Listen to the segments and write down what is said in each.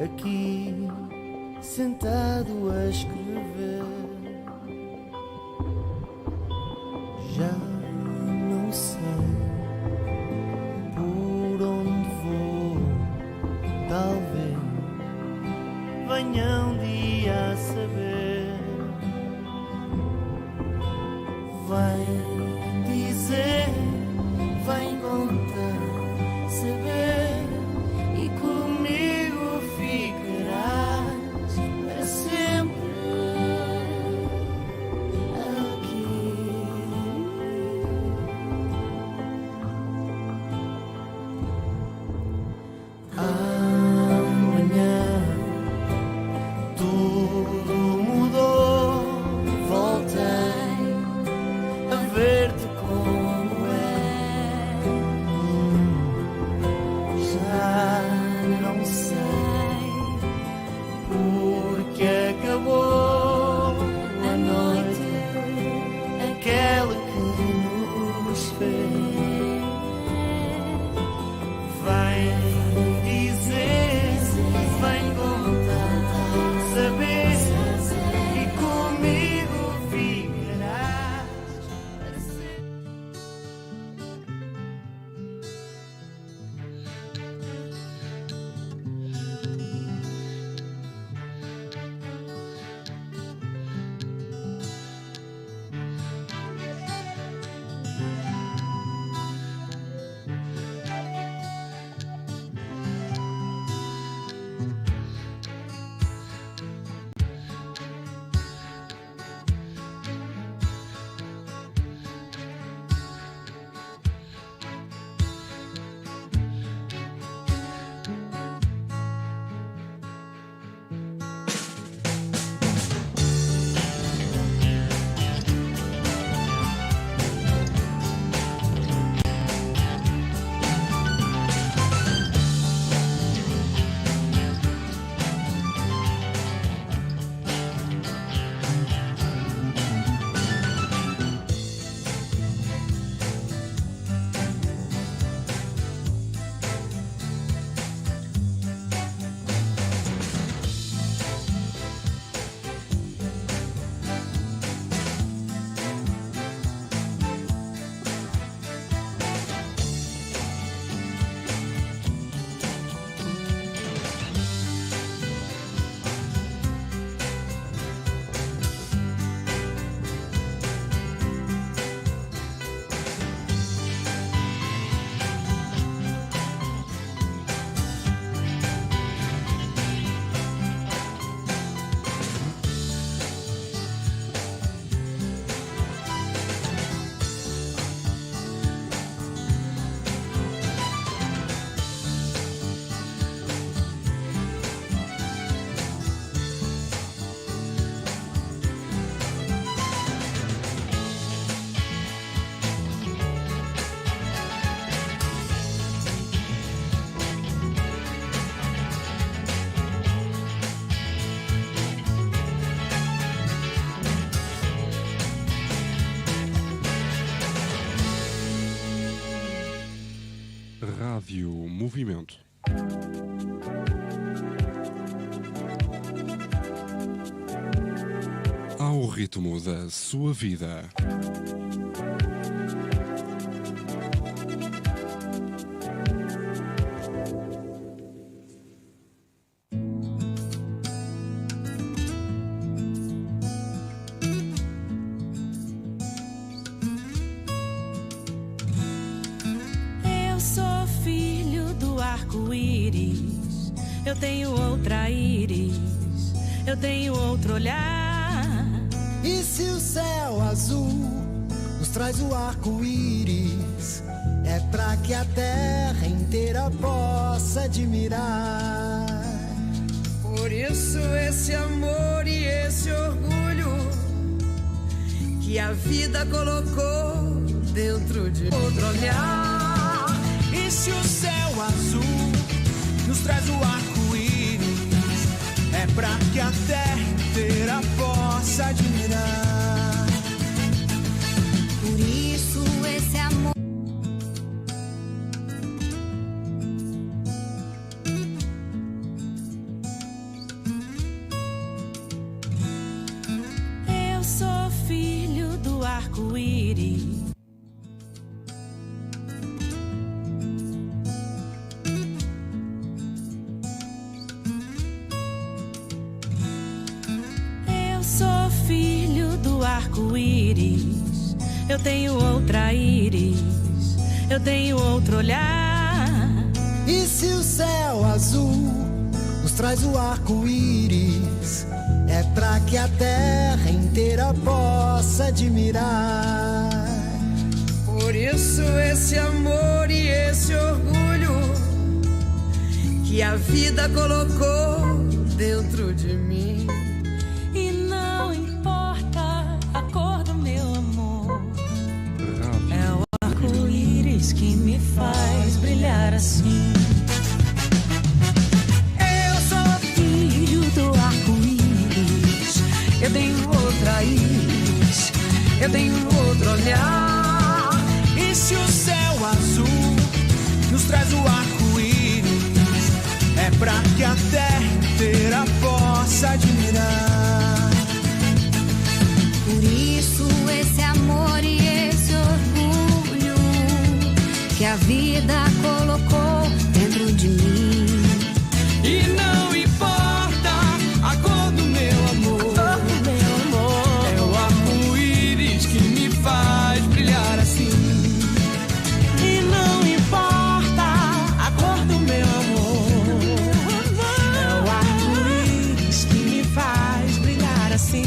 aqui sentado a escrever. Já não sei por onde vou, talvez venha um dia a saber. Vem dizer, vem contar, saber, e comigo ficarás para sempre aqui. Amanhã tudo mudou, voltei a ver-te como é. Já não sei porque acabou a noite, aquela que nos fez. Vem dizer, vem contar, saber, e comigo ficarás para sempre. Rádio Movimento. Ao ritmo da sua vida. Eu sou filho do arco-íris, eu tenho outra íris, eu tenho outro olhar. E se o céu azul nos traz o arco-íris, é pra que a terra inteira possa admirar. Por isso esse amor e esse orgulho que a vida colocou dentro de outro olhar. E se o céu azul nos traz o arco-íris, é pra que a terra inteira possa admirar. Por isso esse amor. filho do arco-íris. Eu sou filho do arco-íris. Eu tenho outra íris. Eu tenho outro olhar. E se o céu azul nos traz o arco-íris, é pra que a terra inteira possa admirar. Por isso esse amor e esse orgulho que a vida colocou dentro de mim. E não importa a cor do meu amor, é o arco-íris que me faz brilhar assim. Eu sou filho do arco-íris. Eu tenho outra íris. Eu tenho outro olhar. E se o céu azul nos traz o arco-íris, é pra que a terra inteira possa admirar. Por isso esse amor e esse orgulho que a vida colocou dentro de mim. E não importa a cor do meu amor, é o arco-íris que me faz brilhar assim. E não importa a cor do meu amor, é o arco-íris que me faz brilhar assim.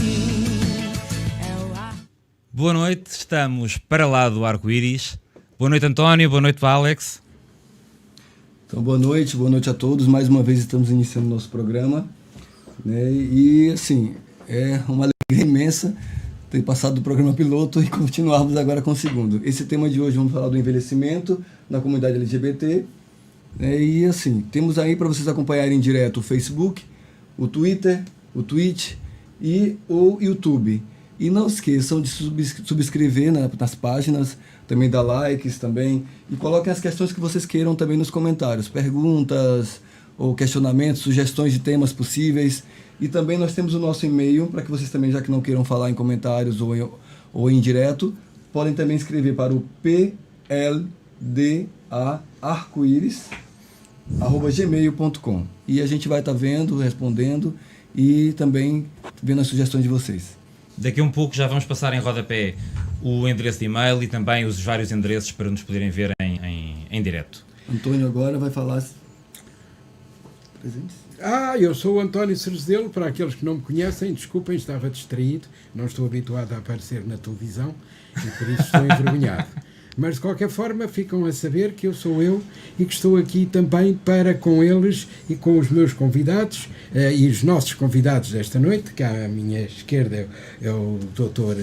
Boa noite, estamos para lá do arco-íris. Boa noite, António, boa noite, Alex. Então, boa noite a todos. Mais uma vez estamos iniciando nosso programa, né? E assim, é uma alegria imensa ter passado do programa piloto e continuarmos agora com o segundo. Esse tema de hoje vamos falar do envelhecimento na comunidade LGBT, né? E assim, temos aí para vocês acompanharem direto o Facebook, o Twitter, o Twitch e o YouTube. E não esqueçam de subscrever nas páginas, também dar likes também, e coloquem as questões que vocês queiram também nos comentários, perguntas ou questionamentos, sugestões de temas possíveis. E também nós temos o nosso e-mail, para que vocês também, já que não queiram falar em comentários ou em direto, podem também escrever para o pldarcoiris@gmail.com. E a gente vai estar vendo, respondendo e também vendo as sugestões de vocês. Daqui a um pouco já vamos passar em rodapé o endereço de e-mail e também os vários endereços para nos poderem ver em direto. Antônio agora vai falar presentes. Eu sou o António Cerzelo. Para aqueles que não me conhecem, desculpem, estava distraído, não estou habituado a aparecer na televisão e por isso estou envergonhado. Mas de qualquer forma ficam a saber que eu sou eu e que estou aqui também para com eles e com os meus convidados e os nossos convidados desta noite, que à minha esquerda é o Dr.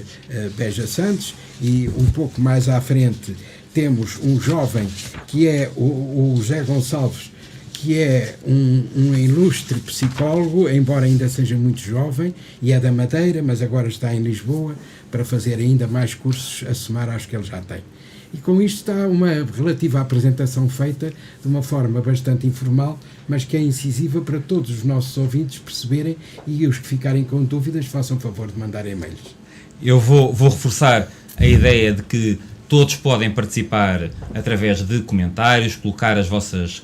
Beja Santos, e um pouco mais à frente temos um jovem que é o José Gonçalves, que é um ilustre psicólogo, embora ainda seja muito jovem, e é da Madeira, mas agora está em Lisboa para fazer ainda mais cursos a somar aos que ele já tem. E com isto está uma relativa apresentação feita de uma forma bastante informal, mas que é incisiva para todos os nossos ouvintes perceberem, e os que ficarem com dúvidas façam favor de mandar e-mails. Eu vou reforçar a ideia de que todos podem participar através de comentários, colocar as vossas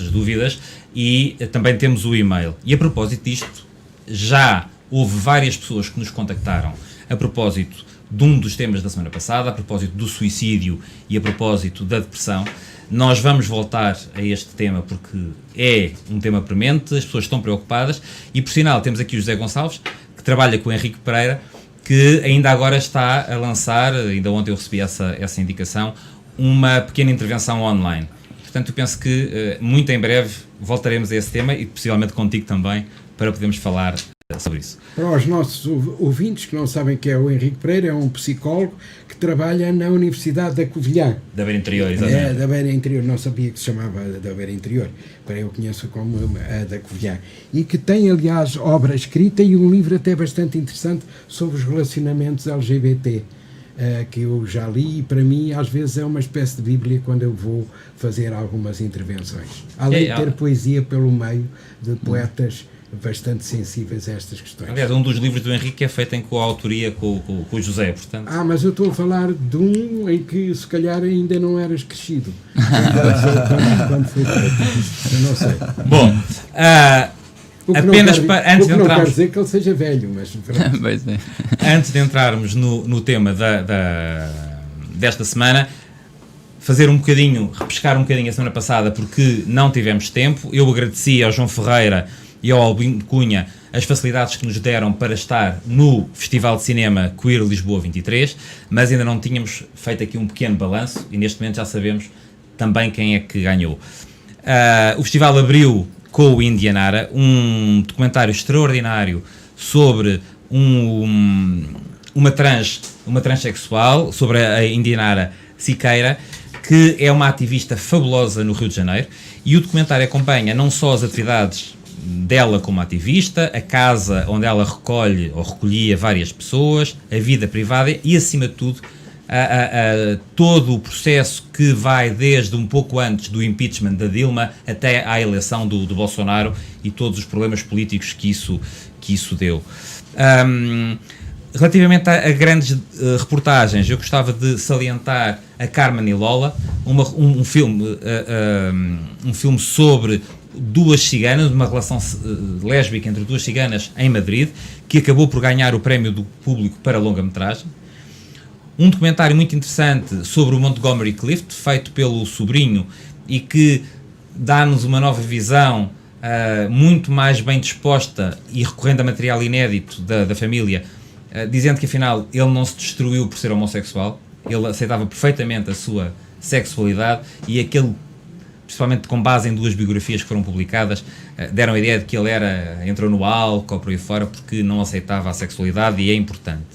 dúvidas, e também temos o e-mail. E a propósito disto, já houve várias pessoas que nos contactaram a propósito de um dos temas da semana passada, a propósito do suicídio e a propósito da depressão. Nós vamos voltar a este tema porque é um tema premente, as pessoas estão preocupadas, e por sinal temos aqui o José Gonçalves, que trabalha com o Henrique Pereira, que ainda agora está a lançar, ainda ontem eu recebi essa indicação, uma pequena intervenção online. Portanto, eu penso que muito em breve voltaremos a esse tema e possivelmente contigo também, para podermos falar sobre isso. Para os nossos ouvintes que não sabem quem é o Henrique Pereira, é um psicólogo que trabalha na Universidade da Covilhã. Da Beira Interior, exatamente. É, da Beira Interior, não sabia que se chamava da Beira Interior, para eu conheço como a da Covilhã. E que tem, aliás, obra escrita e um livro até bastante interessante sobre os relacionamentos LGBT, que eu já li, e para mim às vezes é uma espécie de bíblia quando eu vou fazer algumas intervenções. Além de ter poesia pelo meio de poetas bastante sensíveis a estas questões. Aliás, um dos livros do Henrique é feito em coautoria com o José, portanto... Mas eu estou a falar de um em que se calhar ainda não eras crescido. Quando foi feito. Eu não sei. Bom, apenas para antes de não quer entrarmos... dizer que ele seja velho, mas... Antes de entrarmos no tema desta semana, repescar um bocadinho a semana passada, porque não tivemos tempo. Eu agradeci ao João Ferreira e ao Albino Cunha as facilidades que nos deram para estar no Festival de Cinema Queer Lisboa 23, mas ainda não tínhamos feito aqui um pequeno balanço e neste momento já sabemos também quem é que ganhou. O festival abriu com o Indianara, um documentário extraordinário sobre uma transexual, sobre a Indianara Siqueira, que é uma ativista fabulosa no Rio de Janeiro, e o documentário acompanha não só as atividades dela como ativista, a casa onde ela recolhia várias pessoas, a vida privada e, acima de tudo, todo o processo que vai desde um pouco antes do impeachment da Dilma até à eleição do Bolsonaro e todos os problemas políticos que isso deu. Relativamente a grandes reportagens, eu gostava de salientar a Carmen e Lola, um filme sobre duas ciganas, uma relação lésbica entre duas ciganas em Madrid, que acabou por ganhar o prémio do público para longa-metragem. Um documentário muito interessante sobre o Montgomery Clift, feito pelo sobrinho, e que dá-nos uma nova visão muito mais bem disposta e recorrendo a material inédito da família, dizendo que afinal ele não se destruiu por ser homossexual, ele aceitava perfeitamente a sua sexualidade, e principalmente com base em duas biografias que foram publicadas, deram a ideia de que ele entrou no álcool por aí fora porque não aceitava a sexualidade, e é importante.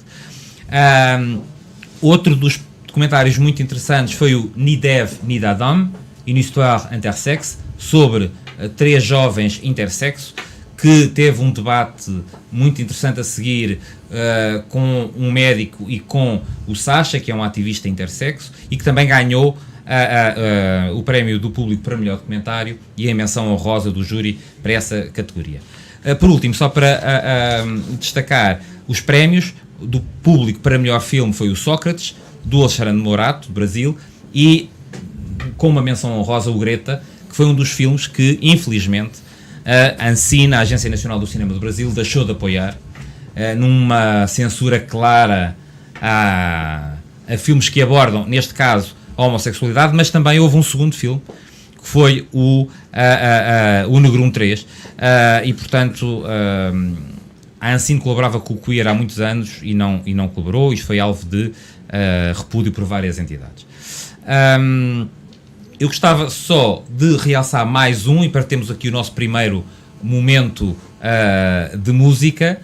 Outro dos documentários muito interessantes foi o Ni Dev Ni Dadam, une histoire intersexe, sobre 3 jovens intersexo, que teve um debate muito interessante a seguir com um médico e com o Sacha, que é um ativista intersexo, e que também ganhou o prémio do público para melhor documentário e a menção honrosa do júri para essa categoria. Por último, só para destacar os prémios, do público para melhor filme foi o Sócrates, do Alexandre Morato, do Brasil, e com uma menção honrosa o Greta, que foi um dos filmes que, infelizmente, a ANCINA, a Agência Nacional do Cinema do Brasil, deixou de apoiar, numa censura clara a filmes que abordam, neste caso, a homossexualidade, mas também houve um segundo filme, que foi o Negrum 3, e portanto a ANCINA colaborava com o Queer há muitos anos e não colaborou. Isto foi alvo de repúdio por várias entidades. Eu gostava só de realçar mais e para termos aqui o nosso primeiro momento de música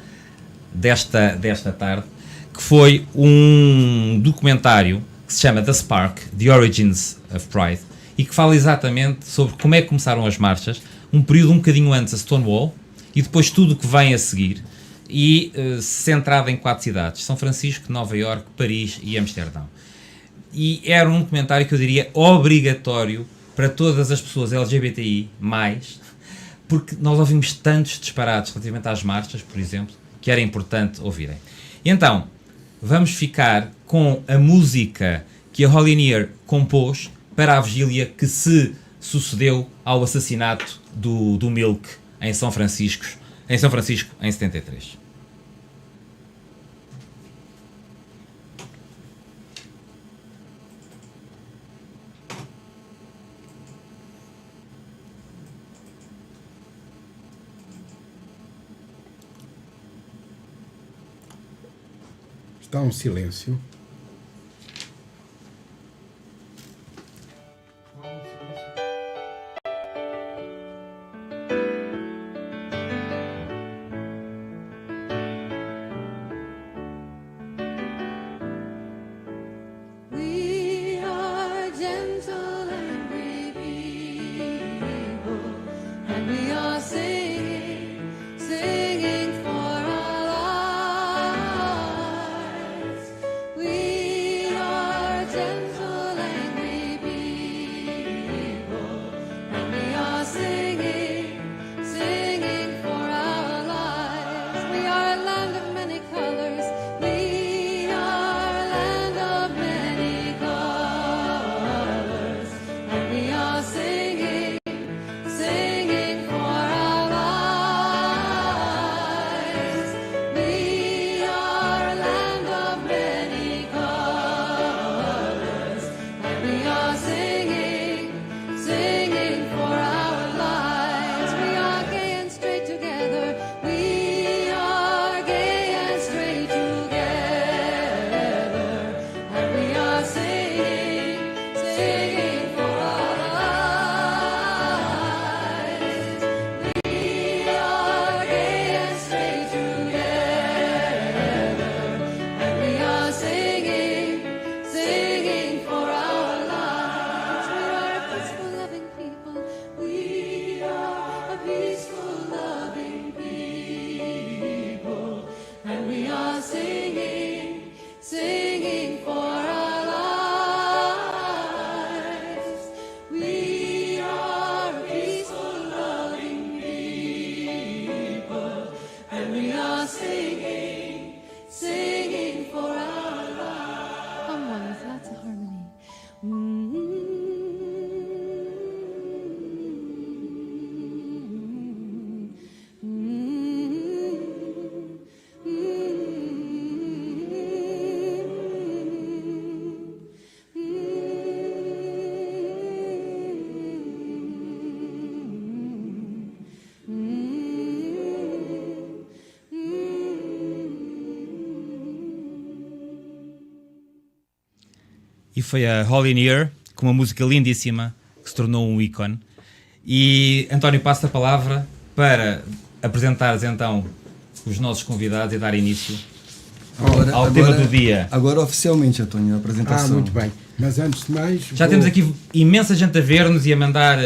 desta tarde, que foi um documentário que se chama The Spark, The Origins of Pride, e que fala exatamente sobre como é que começaram as marchas, um período um bocadinho antes a Stonewall, e depois tudo o que vem a seguir, e centrado em 4 cidades, São Francisco, Nova Iorque, Paris e Amsterdão. E era um documentário que eu diria obrigatório para todas as pessoas LGBTI+, porque nós ouvimos tantos disparates relativamente às marchas, por exemplo, que era importante ouvirem. E então, vamos ficar com a música que a Holly Near compôs para a vigília que se sucedeu ao assassinato do Milk em São Francisco em 73. Está um silêncio. We are gentle and we people, and we are singing for our lives. We singing, singing for our lives. We are peaceful, loving people, and we are singing, singing for our lives. Come on, there's lots of harmony. E foi a Holly Near, com uma música lindíssima, que se tornou um ícone. E António, passa a palavra para apresentares então os nossos convidados e dar início ao tema do dia. Agora oficialmente, António, a apresentação. Muito bem. Mas antes de mais... Já temos aqui imensa gente a ver-nos e a mandar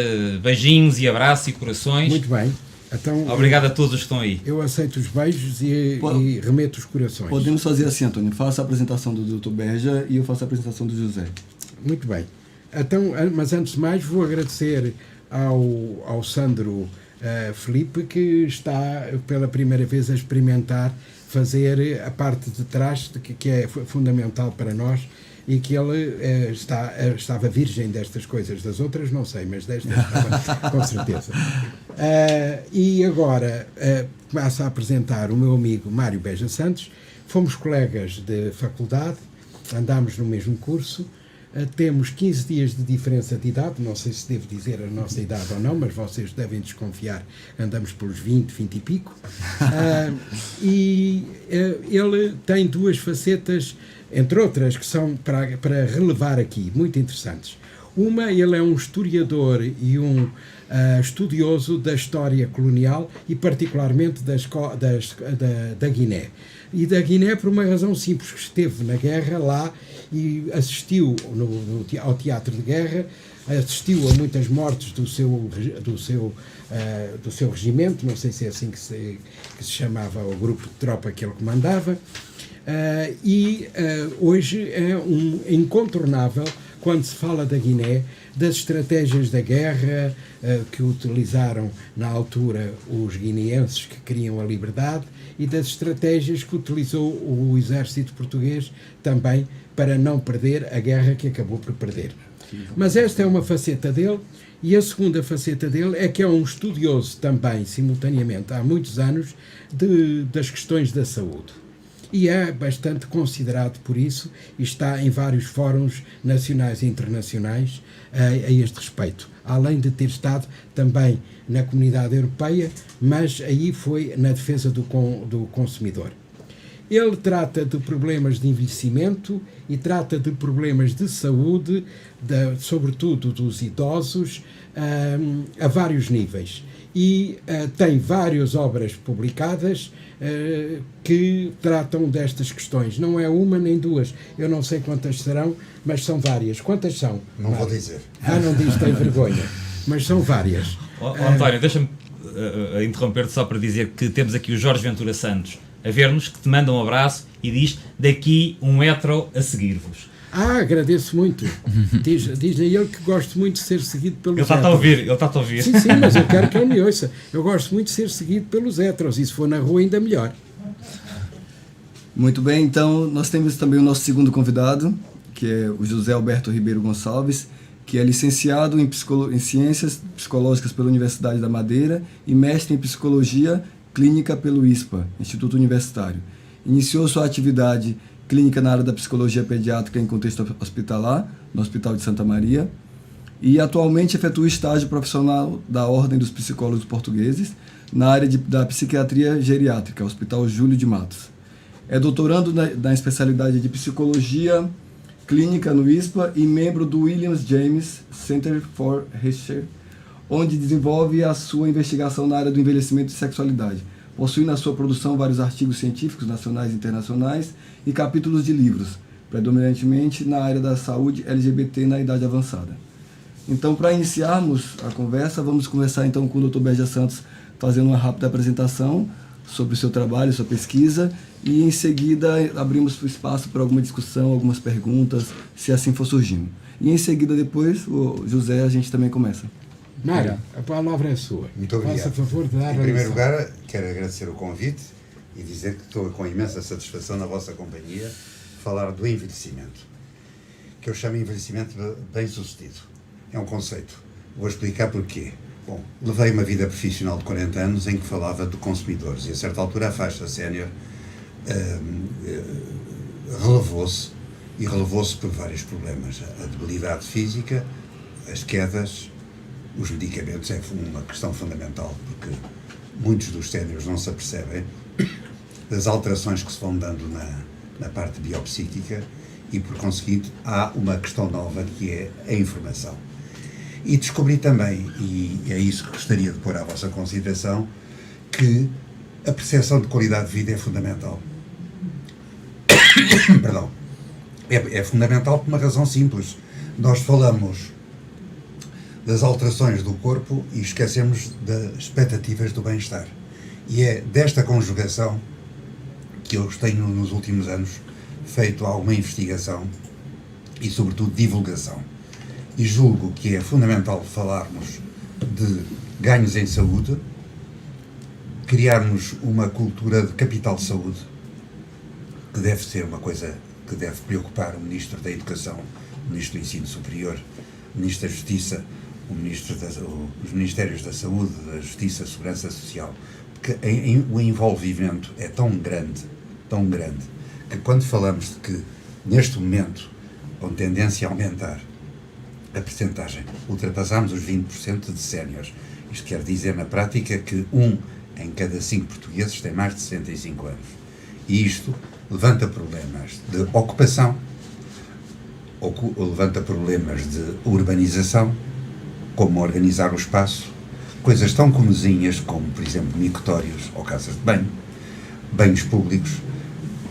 beijinhos e abraços e corações. Muito bem. Então, obrigado a todos os que estão aí. Eu aceito os beijos e remeto os corações. Podemos fazer assim, Antônio. Faça a apresentação do Dr. Berja e eu faço a apresentação do José. Muito bem. Então, mas antes de mais, vou agradecer ao Sandro Felipe, que está pela primeira vez a experimentar fazer a parte de trás, que é fundamental para nós, e que ele estava virgem destas coisas. Das outras não sei, mas destas estava com certeza. E agora passo a apresentar o meu amigo Mário Beja Santos. Fomos colegas de faculdade, andámos no mesmo curso, temos 15 dias de diferença de idade, não sei se devo dizer a nossa idade ou não, mas vocês devem desconfiar, andamos pelos 20 e pico. E ele tem duas facetas, entre outras, que são para relevar aqui, muito interessantes. Uma, ele é um historiador e um estudioso da história colonial e particularmente da Guiné. E da Guiné por uma razão simples, que esteve na guerra lá e assistiu ao teatro de guerra, assistiu a muitas mortes do seu regimento, não sei se é assim que se chamava o grupo de tropa que ele comandava, hoje é um incontornável quando se fala da Guiné, das estratégias da guerra que utilizaram na altura os guineenses que queriam a liberdade e das estratégias que utilizou o exército português também para não perder a guerra que acabou por perder. Mas esta é uma faceta dele, e a segunda faceta dele é que é um estudioso também, simultaneamente, há muitos anos, das questões da saúde. E é bastante considerado por isso e está em vários fóruns nacionais e internacionais a este respeito. Além de ter estado também na Comunidade Europeia, mas aí foi na defesa do consumidor. Ele trata de problemas de envelhecimento e trata de problemas de saúde, sobretudo dos idosos, a vários níveis. E tem várias obras publicadas que tratam destas questões. Não é uma nem duas. Eu não sei quantas serão, mas são várias. Quantas são? Não vou dizer. Não diz, tem vergonha. Mas são várias. António, deixa-me interromper-te só para dizer que temos aqui o Jorge Ventura Santos a ver-nos, que te manda um abraço e diz: daqui um hetero a seguir-vos. Agradeço muito. Diz-lhe ele que gosto muito de ser seguido pelos héteros. Ele está a ouvir. Sim, mas eu quero que ele me ouça. Eu gosto muito de ser seguido pelos héteros, e se for na rua ainda melhor. Muito bem, então nós temos também o nosso segundo convidado, que é o José Alberto Ribeiro Gonçalves, que é licenciado em Ciências Psicológicas pela Universidade da Madeira e mestre em Psicologia Clínica pelo ISPA, Instituto Universitário. Iniciou sua atividade clínica na área da psicologia pediátrica em contexto hospitalar, no Hospital de Santa Maria, e atualmente efetua estágio profissional da Ordem dos Psicólogos Portugueses na área da psiquiatria geriátrica, Hospital Júlio de Matos. É doutorando na especialidade de psicologia clínica no ISPA e membro do William James Center for Research, onde desenvolve a sua investigação na área do envelhecimento e sexualidade. Possui na sua produção vários artigos científicos nacionais e internacionais e capítulos de livros, predominantemente na área da saúde LGBT na idade avançada. Então, para iniciarmos a conversa, vamos conversar então com o Dr. Beja Santos, fazendo uma rápida apresentação sobre o seu trabalho, sua pesquisa, e em seguida abrimos o espaço para alguma discussão, algumas perguntas, se assim for surgindo. E em seguida, depois, o José, a gente também começa. Mário, a palavra é sua. Muito obrigado. Faça favor de dar Em a primeiro lição. lugar, quero agradecer o convite e dizer que estou com imensa satisfação na vossa companhia falar do envelhecimento, que eu chamo envelhecimento bem-sucedido. É um conceito. Vou explicar porquê. Bom, levei uma vida profissional de 40 anos em que falava de consumidores e a certa altura a faixa sénior relevou-se por vários problemas. A debilidade física, as quedas, os medicamentos é uma questão fundamental, porque muitos dos séniores não se apercebem das alterações que se vão dando na parte biopsíquica e, por conseguinte, há uma questão nova que é a informação. E descobri também, e é isso que gostaria de pôr à vossa consideração, que a percepção de qualidade de vida é fundamental. Perdão. É fundamental por uma razão simples. Nós falamos das alterações do corpo e esquecemos das expectativas do bem-estar. E é desta conjugação que eu tenho, nos últimos anos, feito alguma investigação e, sobretudo, divulgação. E julgo que é fundamental falarmos de ganhos em saúde, criarmos uma cultura de capital de saúde, que deve ser uma coisa que deve preocupar o Ministro da Educação, o Ministro do Ensino Superior, o Ministro da Justiça, os Ministérios da Saúde, da Justiça, da Segurança Social, porque o envolvimento é tão grande, que quando falamos de que, neste momento, com tendência a aumentar a percentagem, ultrapassamos os 20% de séniores. Isto quer dizer, na prática, que 1 em cada 5 portugueses tem mais de 65 anos. E isto levanta problemas de ocupação, levanta problemas de urbanização, como organizar o espaço, coisas tão comezinhas como, por exemplo, mictórios ou casas de banho, banhos públicos,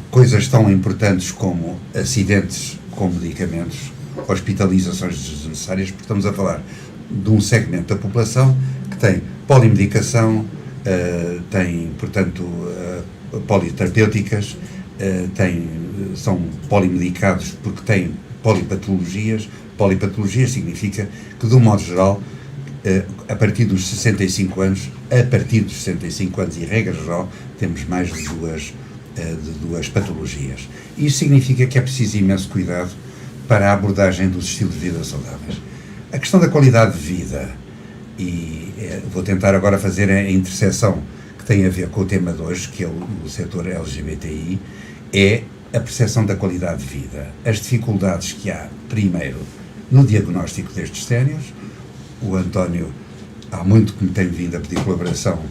coisas tão importantes como acidentes com medicamentos, hospitalizações desnecessárias, porque estamos a falar de um segmento da população que tem polimedicação, tem, portanto, politerapêuticas, são polimedicados porque têm polipatologias. Polipatologia significa que, de um modo geral, a partir dos 65 anos e regra geral, temos mais de duas patologias. Isso significa que é preciso imenso cuidado para a abordagem dos estilos de vida saudáveis. A questão da qualidade de vida, e vou tentar agora fazer a interseção que tem a ver com o tema de hoje, que é o setor LGBTI, é a percepção da qualidade de vida. As dificuldades que há, primeiro, no diagnóstico destes séniores. O António há muito que me tem vindo a pedir colaboração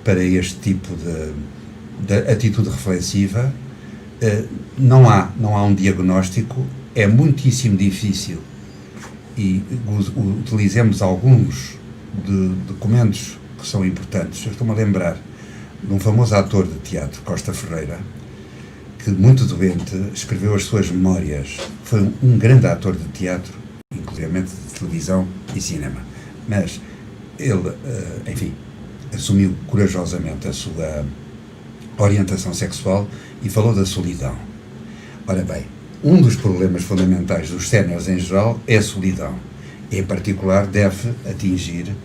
para este tipo de atitude reflexiva. Não há um diagnóstico, é muitíssimo difícil, e utilizemos alguns documentos que são importantes. Eu estou-me a lembrar de um famoso ator de teatro, Costa Ferreira, que, muito doente, escreveu as suas memórias. Foi um grande ator de teatro, inclusive de televisão e cinema. Mas ele, enfim, assumiu corajosamente a sua orientação sexual e falou da solidão. Ora bem, um dos problemas fundamentais dos séniores em geral é a solidão. Em particular, deve atingir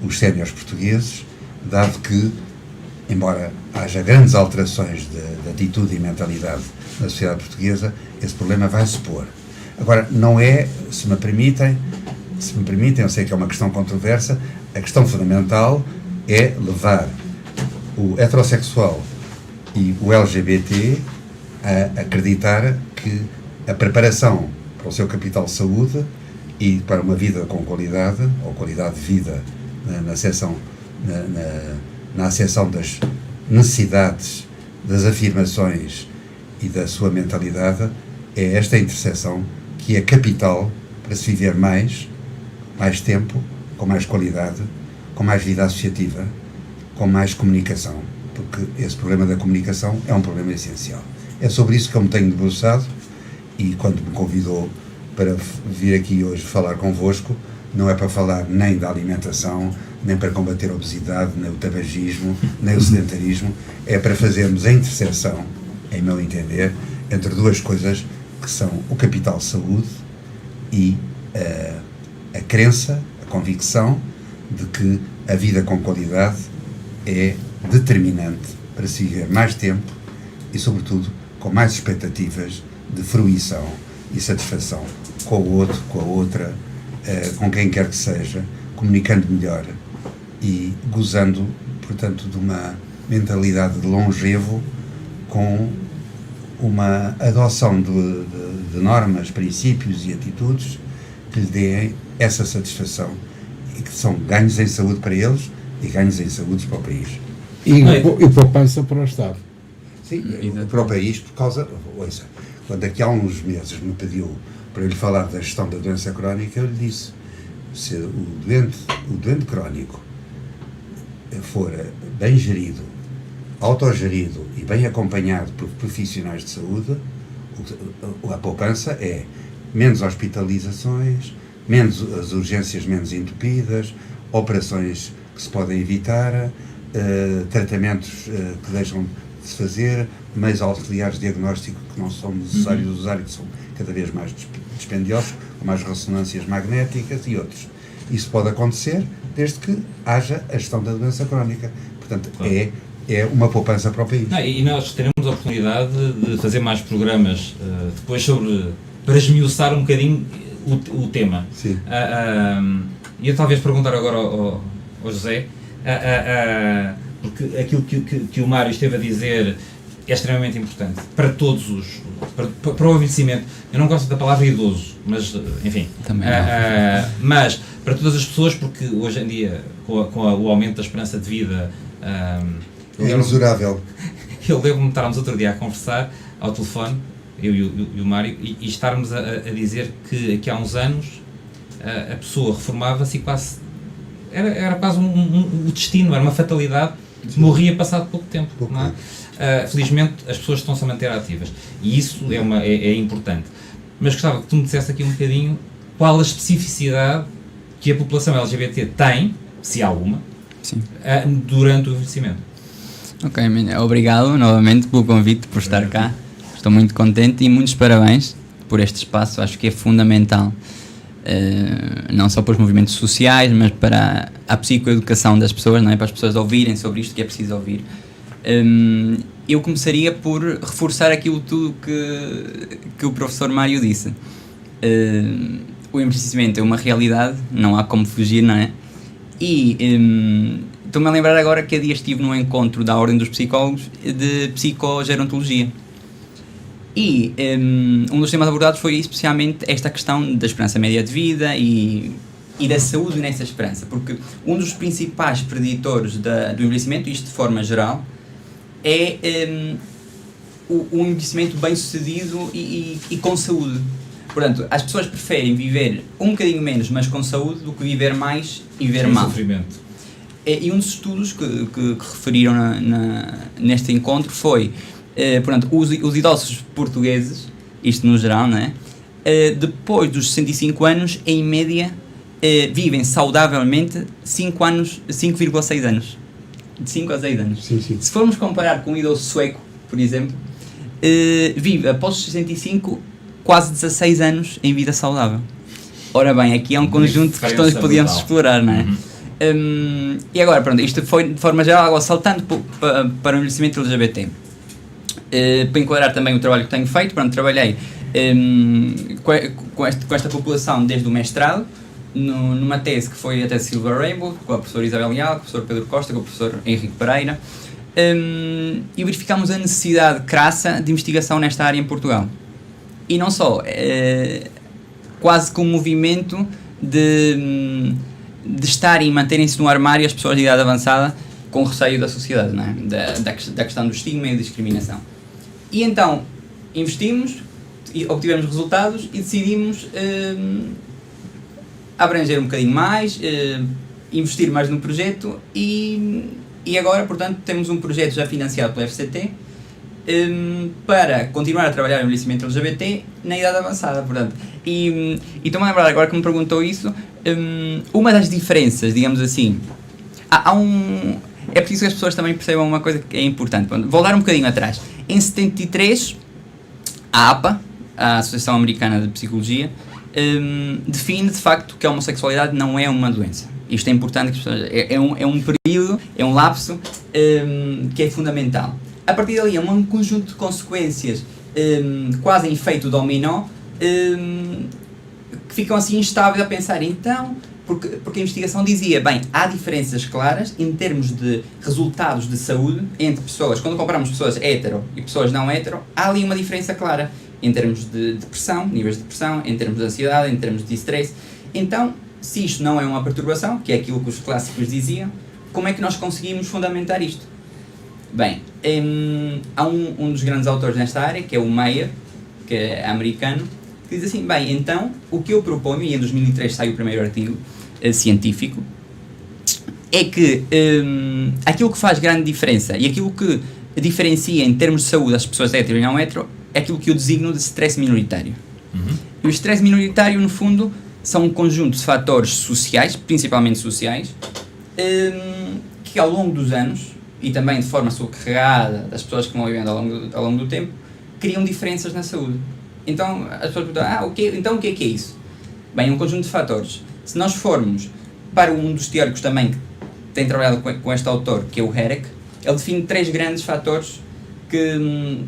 os séniores portugueses, dado que, embora haja grandes alterações de atitude e mentalidade na sociedade portuguesa, esse problema vai se pôr. Agora, não é, se me permitem, eu sei que é uma questão controversa, a questão fundamental é levar o heterossexual e o LGBT a acreditar que a preparação para o seu capital de saúde e para uma vida com qualidade, ou qualidade de vida na acessão das necessidades, das afirmações e da sua mentalidade, é esta interseção que é capital para se viver mais tempo, com mais qualidade, com mais vida associativa, com mais comunicação, porque esse problema da comunicação é um problema essencial. É sobre isso que eu me tenho debruçado, e quando me convidou para vir aqui hoje falar convosco, não é para falar nem da alimentação, nem para combater a obesidade, nem o tabagismo, nem o sedentarismo, é para fazermos a interseção, em meu entender, entre duas coisas que são o capital saúde e a crença, a convicção de que a vida com qualidade é determinante para se viver mais tempo e, sobretudo, com mais expectativas de fruição e satisfação com o outro, com a outra, com quem quer que seja, comunicando melhor e gozando, portanto, de uma mentalidade de longevo com uma adoção de normas, princípios e atitudes que lhe deem essa satisfação e que são ganhos em saúde para eles e ganhos em saúde para o país. E poupança para o Estado. Sim, para o país, por causa... Ouça, quando daqui a uns meses me pediu para eu lhe falar da gestão da doença crónica, eu lhe disse, se o doente crónico for bem gerido, autogerido e bem acompanhado por profissionais de saúde, a poupança é menos hospitalizações, menos as urgências menos entupidas, operações que se podem evitar, tratamentos que deixam de se fazer, meios auxiliares de diagnóstico que não são necessários usar e que são cada vez mais dispendiosos, como as ressonâncias magnéticas e outros. Isso pode acontecer desde que haja a gestão da doença crónica. Portanto, é uma poupança para o país. E nós teremos a oportunidade de fazer mais programas depois sobre, para esmiuçar um bocadinho o tema. Sim. E eu talvez perguntar agora ao José, porque aquilo que o Mário esteve a dizer é extremamente importante para todos para o envelhecimento. Eu não gosto da palavra idoso, mas enfim, mas para todas as pessoas, porque hoje em dia com o aumento da esperança de vida é imensurável. Eu lembro-me de estarmos outro dia a conversar ao telefone, eu e o Mário, e estarmos a dizer que há uns anos a pessoa reformava-se e quase era quase um destino, era uma fatalidade. Sim. Morria passado pouco tempo. Não é? Felizmente as pessoas estão-se a manter ativas e isso é importante. Mas gostava que tu me dissesse aqui um bocadinho qual a especificidade que a população LGBT tem, se há alguma, durante o envelhecimento. Ok, obrigado novamente pelo convite, por estar cá. Estou muito contente e muitos parabéns por este espaço. Acho que é fundamental, não só para os movimentos sociais, mas para a psicoeducação das pessoas, não é? Para as pessoas ouvirem sobre isto que é preciso ouvir. Eu começaria por reforçar aquilo tudo que o professor Mário disse. O envelhecimento é uma realidade, não há como fugir, não é? E estou-me a lembrar agora que há dias estive num encontro da Ordem dos Psicólogos de psicogerontologia. E um dos temas abordados foi especialmente esta questão da esperança média de vida e da saúde nessa esperança, porque um dos principais preditores do envelhecimento, isto de forma geral, é o envelhecimento bem sucedido e com saúde. Portanto, as pessoas preferem viver um bocadinho menos, mas com saúde, do que viver mais e viver mal. Sofrimento. E um dos estudos que referiram neste encontro foi, portanto, os idosos portugueses, isto no geral, não é? Depois dos 65 anos, em média, vivem saudavelmente 5,6 anos. De 5 a 6 anos. Sim, sim. Se formos comparar com um idoso sueco, por exemplo, vive após os 65 quase 16 anos em vida saudável. Ora bem, aqui é um conjunto de questões que podíamos explorar, não é? E agora, pronto, isto foi de forma geral, agora saltando para o envelhecimento LGBT. Para enquadrar também o trabalho que tenho feito, pronto, trabalhei com esta população desde o mestrado, numa tese que foi a tese Silver Rainbow, com a professora Isabel Leal, com o professor Pedro Costa, com o professor Henrique Pereira, e verificámos a necessidade crassa de investigação nesta área em Portugal. E não só, quase com um movimento de estarem e manterem-se no armário as pessoas de idade avançada com receio da sociedade, não é? da questão do estigma e da discriminação. E então investimos, obtivemos resultados e decidimos abranger um bocadinho mais, investir mais no projeto e agora, portanto, temos um projeto já financiado pela FCT para continuar a trabalhar o envelhecimento LGBT na idade avançada, portanto. E estou-me a lembrar agora que me perguntou isso, uma das diferenças, digamos assim, É preciso que as pessoas também percebam uma coisa que é importante. Vou voltar um bocadinho atrás. Em 73, a APA, a Associação Americana de Psicologia, define de facto que a homossexualidade não é uma doença. Isto é importante, que as pessoas, é um período, é um lapso que é fundamental. A partir dali, é um conjunto de consequências quase em efeito dominó, que ficam assim instáveis a pensar, então, porque a investigação dizia, bem, há diferenças claras em termos de resultados de saúde entre pessoas, quando comparamos pessoas hetero e pessoas não hetero, há ali uma diferença clara em termos de depressão, níveis de depressão, em termos de ansiedade, em termos de stress. Então, se isto não é uma perturbação, que é aquilo que os clássicos diziam, como é que nós conseguimos fundamentar isto? Bem, há um dos grandes autores nesta área, que é o Meyer, que é americano, que diz assim, bem, então, o que eu proponho, e em 2003 sai o primeiro artigo científico, é que aquilo que faz grande diferença e aquilo que diferencia em termos de saúde as pessoas hetero e não hetero é aquilo que eu designo de stress minoritário. E o stress minoritário, no fundo, são um conjunto de fatores sociais, principalmente sociais, que ao longo dos anos, e também de forma sobrecarregada das pessoas que vão vivendo ao longo do tempo, criam diferenças na saúde. Então, as pessoas perguntam, então o que é isso? Bem, é um conjunto de fatores. Se nós formos para um dos teóricos também que tem trabalhado com este autor, que é o Herrick, ele define 3 grandes fatores que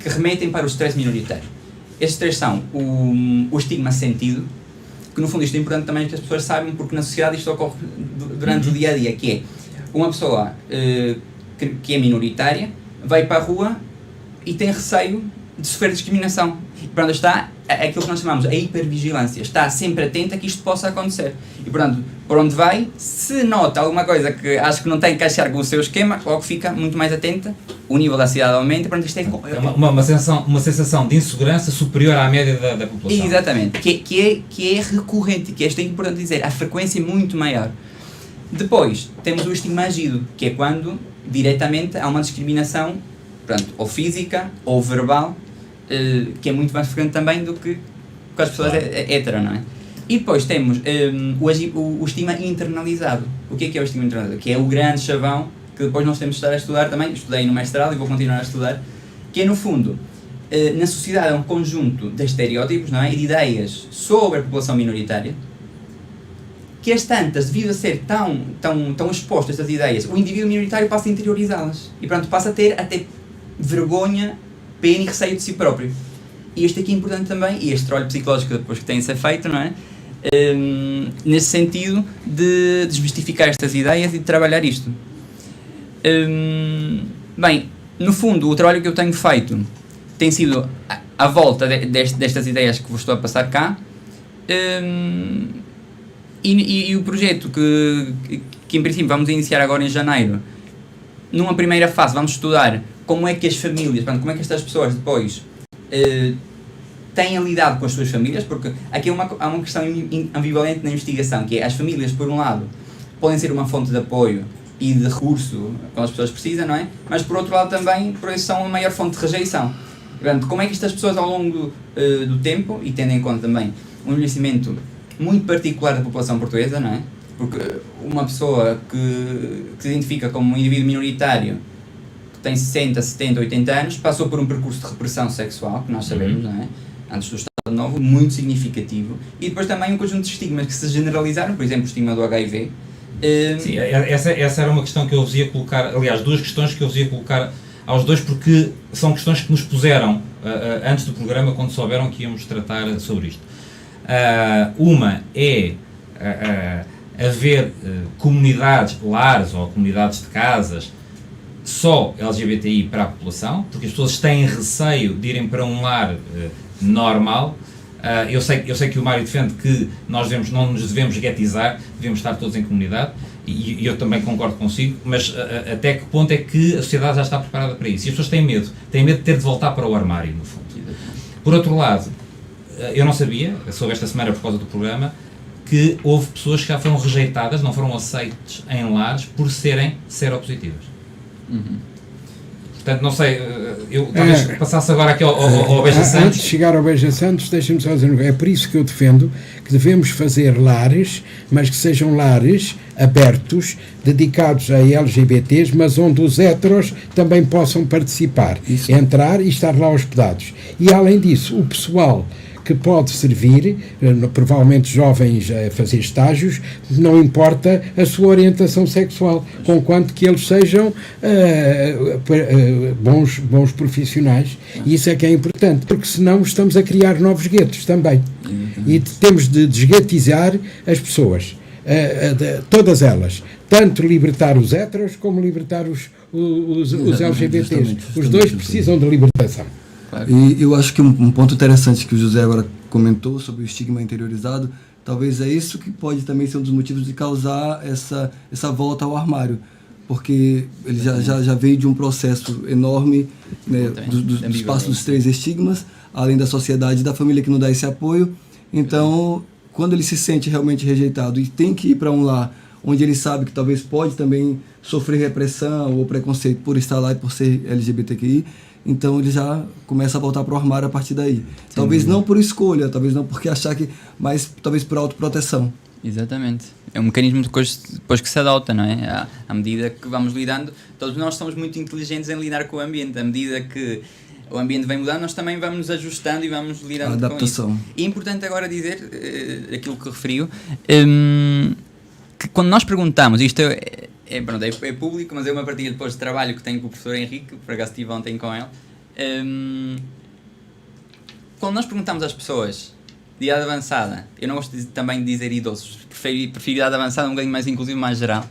remetem para o stress minoritário. Estes 3 são o estigma sentido, que no fundo isto é importante também que as pessoas saibam, porque na sociedade isto ocorre durante o dia a dia, que é uma pessoa que é minoritária vai para a rua e tem receio de sofrer discriminação. E portanto está aquilo que nós chamamos a hipervigilância, está sempre atenta que isto possa acontecer. E portanto, por onde vai, se nota alguma coisa que acho que não tem que encaixar com o seu esquema, logo fica muito mais atenta, o nível da cidade aumenta, portanto isto é uma sensação de insegurança superior à média da população. Exatamente, que é recorrente, que isto é importante dizer, a frequência é muito maior. Depois, temos o estigma agido, que é quando diretamente há uma discriminação, portanto, ou física ou verbal, que é muito mais frequente também do que com as pessoas hetero, não é? E depois temos o estigma internalizado. O que é o estigma internalizado? Que é o grande chavão que depois nós temos de estar a estudar também, estudei no mestrado e vou continuar a estudar, que é no fundo, na sociedade é um conjunto de estereótipos, não é? E de ideias sobre a população minoritária, que as tantas, devido a ser tão exposto a estas ideias, o indivíduo minoritário passa a interiorizá-las e pronto, passa a ter até vergonha, pena e receio de si próprio. E este aqui é importante também, e este trabalho psicológico depois que tem a ser feito, não é? Nesse sentido de desmistificar estas ideias e de trabalhar isto. Bem, no fundo, o trabalho que eu tenho feito tem sido à volta destas ideias que vos estou a passar cá, e o projeto que em princípio vamos iniciar agora em janeiro, numa primeira fase vamos estudar como é que as famílias, como é que estas pessoas depois têm lidado com as suas famílias, porque aqui há uma questão ambivalente na investigação, que é as famílias, por um lado, podem ser uma fonte de apoio e de recurso quando as pessoas precisam, não é? Mas por outro lado também, por isso são a maior fonte de rejeição. Portanto, como é que estas pessoas ao longo do tempo, e tendo em conta também um envelhecimento muito particular da população portuguesa, não é? Porque uma pessoa que se identifica como um indivíduo minoritário, que tem 60, 70, 80 anos, passou por um percurso de repressão sexual, que nós sabemos, não é? Antes do Estado Novo, muito significativo, e depois também um conjunto de estigmas que se generalizaram, por exemplo, o estigma do HIV. Sim, essa era uma questão que eu vos ia colocar, aliás, 2 questões que eu vos ia colocar aos dois, porque são questões que nos puseram antes do programa, quando souberam que íamos tratar sobre isto. Uma é haver comunidades, lares ou comunidades de casas só LGBTI para a população, porque as pessoas têm receio de irem para um lar normal. Eu sei que o Mário defende que nós não nos devemos guetizar, devemos estar todos em comunidade, e eu também concordo consigo, mas até que ponto é que a sociedade já está preparada para isso? E as pessoas têm medo de ter de voltar para o armário, no fundo. Por outro lado, eu não sabia, soube esta semana por causa do programa, que houve pessoas que já foram rejeitadas, não foram aceites em lares por serem seropositivas. Portanto, não sei, eu talvez passasse agora aqui ao Beija Santos. Antes de chegar ao Beija Santos, deixa-me só dizer, é por isso que eu defendo que devemos fazer lares, mas que sejam lares abertos, dedicados a LGBTs, mas onde os heteros também possam participar, entrar e estar lá hospedados. E além disso, o pessoal que pode servir, provavelmente jovens a fazer estágios, não importa a sua orientação sexual, conquanto que eles sejam bons profissionais. E isso é que é importante, porque senão estamos a criar novos guetos também. E temos de desguetizar as pessoas, todas elas, tanto libertar os heteros como libertar os LGBTs. Os dois precisam de libertação. E eu acho que um ponto interessante que o José agora comentou sobre o estigma interiorizado, talvez é isso que pode também ser um dos motivos de causar essa volta ao armário, porque ele já veio de um processo enorme, né, do espaço dos 3 estigmas, além da sociedade e da família que não dá esse apoio. Então, quando ele se sente realmente rejeitado e tem que ir para um lar onde ele sabe que talvez pode também sofrer repressão ou preconceito por estar lá e por ser LGBTQI, então ele já começa a voltar para o armário a partir daí. Sim. Talvez não por escolha, talvez não porque achar que, mas talvez por autoproteção. Exatamente. É um mecanismo depois que se adota, não é? À medida que vamos lidando, todos nós somos muito inteligentes em lidar com o ambiente. À medida que o ambiente vem mudando, nós também vamos nos ajustando e vamos lidando com isso. E é importante agora dizer, aquilo que referiu, que quando nós perguntamos, isto é público, mas é uma partilha depois de trabalho que tenho com o professor Henrique, por acaso estive ontem com ele. Quando nós perguntamos às pessoas de idade avançada, eu não gosto também de dizer idosos, prefiro idade avançada, um bocadinho mais inclusivo, mais geral,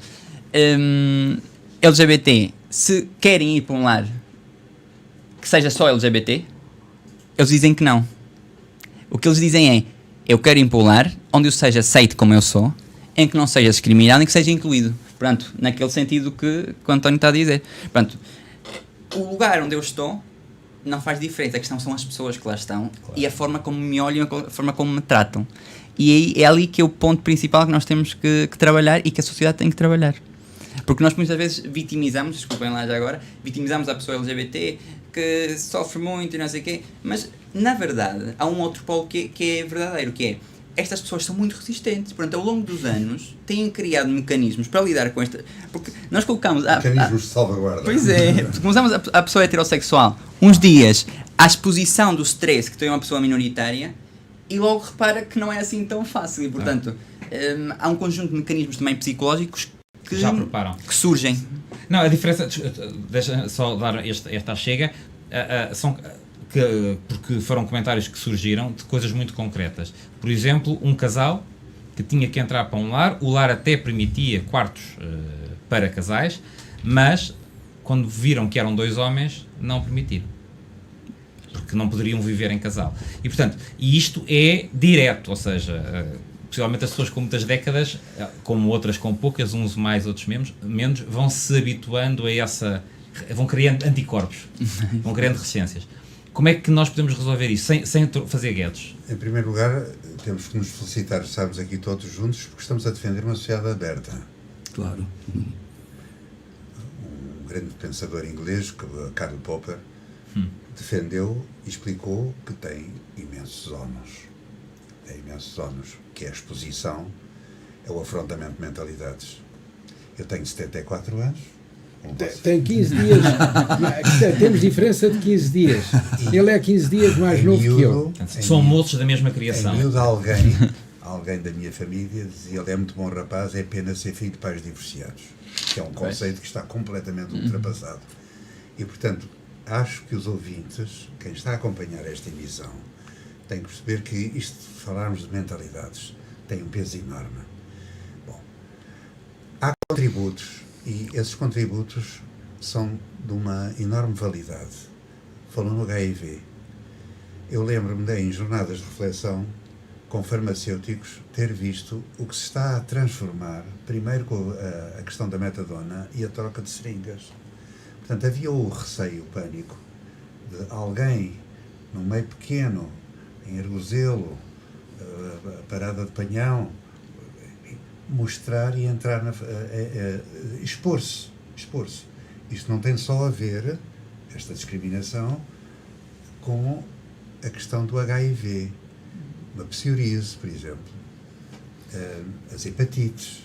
LGBT, se querem ir para um lar que seja só LGBT, eles dizem que não. O que eles dizem é, eu quero ir para um lar onde eu seja aceito como eu sou, em que não seja discriminado, em que seja incluído. Portanto, naquele sentido que o António está a dizer. Portanto, o lugar onde eu estou não faz diferença. A questão são as pessoas que lá estão, claro, e a forma como me olham, a forma como me tratam. E aí é ali que é o ponto principal que nós temos que trabalhar e que a sociedade tem que trabalhar. Porque nós muitas vezes vitimizamos, desculpem lá já agora, vitimizamos a pessoa LGBT que sofre muito e não sei o quê, mas na verdade há um outro polo que é verdadeiro, que é estas pessoas são muito resistentes, portanto ao longo dos anos têm criado mecanismos para lidar com esta, porque nós colocamos mecanismos de salvaguarda. Pois é, colocamos a pessoa heterossexual uns dias à exposição do stress que tem uma pessoa minoritária e logo repara que não é assim tão fácil e portanto há um conjunto de mecanismos também psicológicos que já preparam, que surgem. Não, a diferença, deixa só dar esta chega, são porque foram comentários que surgiram de coisas muito concretas. Por exemplo, um casal que tinha que entrar para um lar, o lar até permitia quartos para casais, mas quando viram que eram 2 homens, não permitiram. Porque não poderiam viver em casal. E portanto, isto é direto, ou seja, possivelmente as pessoas com muitas décadas, como outras com poucas, uns mais, outros menos, vão se habituando a vão criando anticorpos, vão criando resistências. Como é que nós podemos resolver isso sem fazer guetos? Em primeiro lugar, temos que nos felicitar, estamos aqui todos juntos, porque estamos a defender uma sociedade aberta. Claro. Um grande pensador inglês, Karl Popper, defendeu e explicou que tem imensos ónus. Que é a exposição, é o afrontamento de mentalidades. Eu tenho 74 anos. Tem 15 dias, temos diferença de 15 dias. Ele é 15 dias mais novo que eu. São moços da mesma criação. Em miúdo, alguém da minha família dizia, ele é muito bom rapaz, é pena ser filho de pais divorciados, que é um conceito que está completamente ultrapassado. E, portanto, acho que os ouvintes, quem está a acompanhar esta emissão, tem que perceber que isto, falarmos de mentalidades, tem um peso enorme. Bom, há contributos, e esses contributos são de uma enorme validade. Falou no HIV. Eu lembro-me de, em jornadas de reflexão com farmacêuticos, ter visto o que se está a transformar, primeiro com a questão da metadona e a troca de seringas. Portanto, havia o receio, o pânico, de alguém num meio pequeno, em Argozelo, Parada de Panhão, mostrar e entrar expor-se. Isto não tem só a ver, esta discriminação com a questão do HIV, uma psoríase, por exemplo, as hepatites.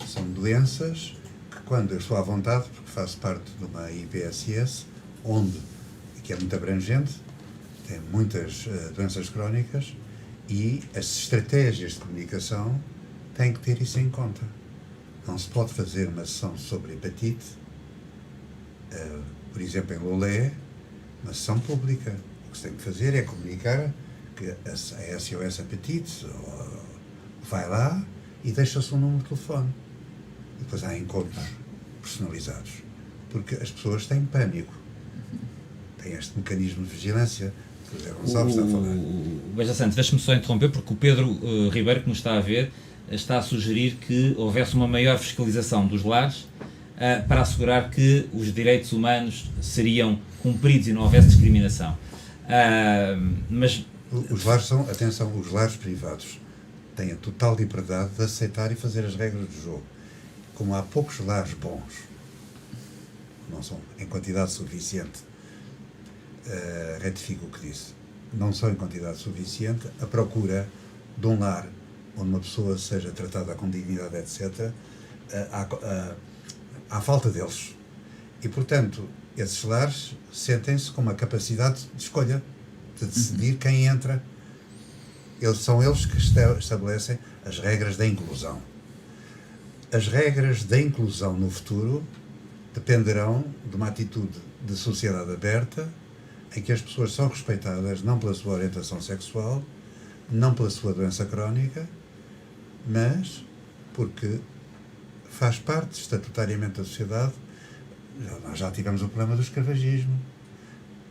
São doenças que, quando eu estou à vontade, porque faço parte de uma IPSS, que é muito abrangente, tem muitas doenças crónicas, e as estratégias de comunicação têm que ter isso em conta. Não se pode fazer uma sessão sobre hepatite, por exemplo, em Lolé, uma sessão pública. O que se tem que fazer é comunicar que a SOS Hepatites vai lá e deixa-se um número de telefone. E depois há encontros personalizados. Porque as pessoas têm pânico. Têm este mecanismo de vigilância que o José Gonçalves está a falar. Beja Santos, deixe-me só interromper, porque o Pedro Ribeiro, que nos está a ver, está a sugerir que houvesse uma maior fiscalização dos lares para assegurar que os direitos humanos seriam cumpridos e não houvesse discriminação. Mas os lares são, atenção, os lares privados têm a total liberdade de aceitar e fazer as regras do jogo. Como há poucos lares bons, não são em quantidade suficiente, retifico o que disse, não são em quantidade suficiente, a procura de um lar onde uma pessoa seja tratada com dignidade, etc., há falta deles. E, portanto, esses lares sentem-se com uma capacidade de escolha, de decidir quem entra. São eles que estabelecem as regras da inclusão. As regras da inclusão no futuro dependerão de uma atitude de sociedade aberta, em que as pessoas são respeitadas não pela sua orientação sexual, não pela sua doença crónica, mas porque faz parte estatutariamente da sociedade. Nós já tivemos o problema do escravagismo.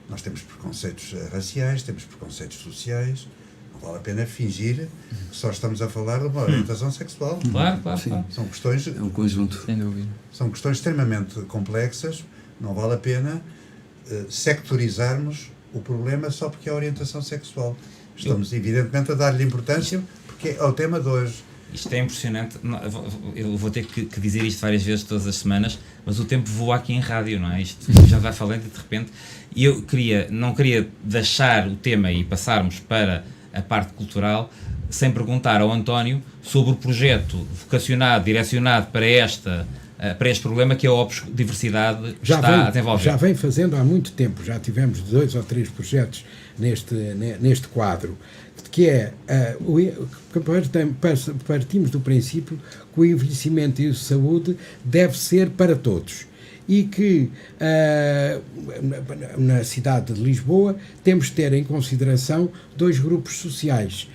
Nós temos preconceitos raciais, temos preconceitos sociais. Não vale a pena fingir que só estamos a falar de uma orientação sexual. Claro. São questões... É um conjunto. Sem dúvida. São questões extremamente complexas. Não vale a pena sectorizarmos o problema só porque é a orientação sexual. Estamos, evidentemente, a dar-lhe importância porque é o tema de hoje. Isto é impressionante. Eu vou ter que dizer isto várias vezes todas as semanas, mas o tempo voa aqui em rádio, não é? Isto já vai falando e de repente... E eu não queria deixar o tema e passarmos para a parte cultural sem perguntar ao António sobre o projeto vocacionado, direcionado para este problema que é a Opus Diversidade está a desenvolver. Já vem fazendo há muito tempo, já tivemos 2 ou 3 projetos neste quadro, que é, partimos do princípio que o envelhecimento e a saúde deve ser para todos. E que na cidade de Lisboa temos de ter em consideração 2 grupos sociais.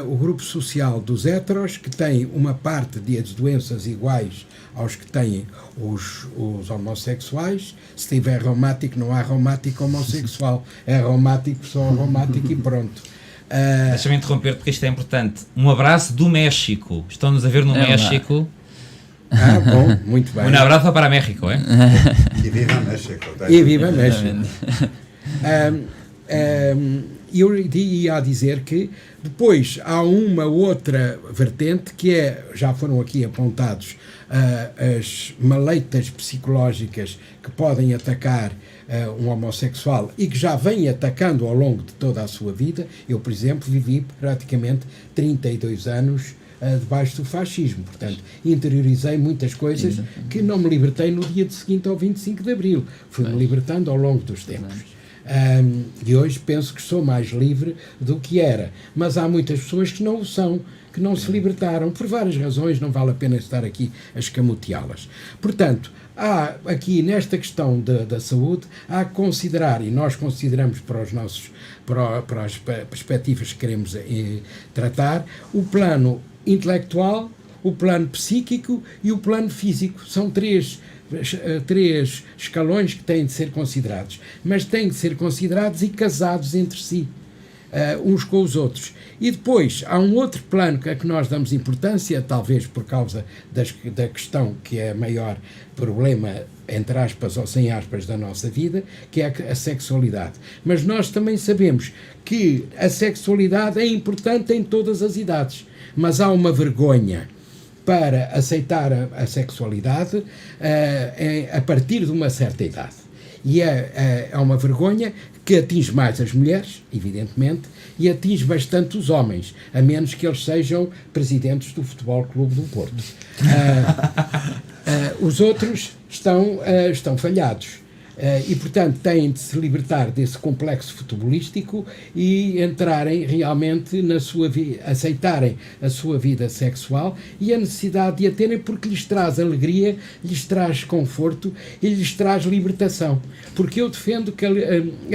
O grupo social dos heteros, que tem uma parte de doenças iguais aos que têm os homossexuais. Se tiver reumático, não há reumático homossexual. É reumático, só reumático e pronto. Deixa-me interromper porque isto é importante. Um abraço do México. Estão-nos a ver no México. Bom, muito bem. Um abraço para México, é? E viva México. E viva México. Eu ia dizer que depois há uma outra vertente que já foram aqui apontados as maleitas psicológicas que podem atacar um homossexual e que já vem atacando ao longo de toda a sua vida. Eu, por exemplo, vivi praticamente 32 anos debaixo do fascismo, portanto interiorizei muitas coisas que não me libertei no dia seguinte ao 25 de Abril, fui-me libertando ao longo dos tempos. E hoje penso que sou mais livre do que era, mas há muitas pessoas que não o são, que não se libertaram, por várias razões, não vale a pena estar aqui a escamoteá-las. Portanto, há aqui nesta questão da saúde, há que considerar, e nós consideramos para as perspectivas que queremos tratar, o plano intelectual, o plano psíquico e o plano físico. São três escalões que têm de ser considerados, mas têm de ser considerados e casados entre si, uns com os outros. E depois há um outro plano a que nós damos importância, talvez por causa da questão que é maior problema, entre aspas ou sem aspas, da nossa vida, que é a sexualidade. Mas nós também sabemos que a sexualidade é importante em todas as idades, mas há uma vergonha para aceitar a sexualidade a partir de uma certa idade. E é uma vergonha que atinge mais as mulheres, evidentemente, e atinge bastante os homens, a menos que eles sejam presidentes do Futebol Clube do Porto. Os outros estão falhados. E, portanto, têm de se libertar desse complexo futebolístico e entrarem realmente na sua vida, aceitarem a sua vida sexual e a necessidade de a terem, porque lhes traz alegria, lhes traz conforto e lhes traz libertação. Porque eu defendo que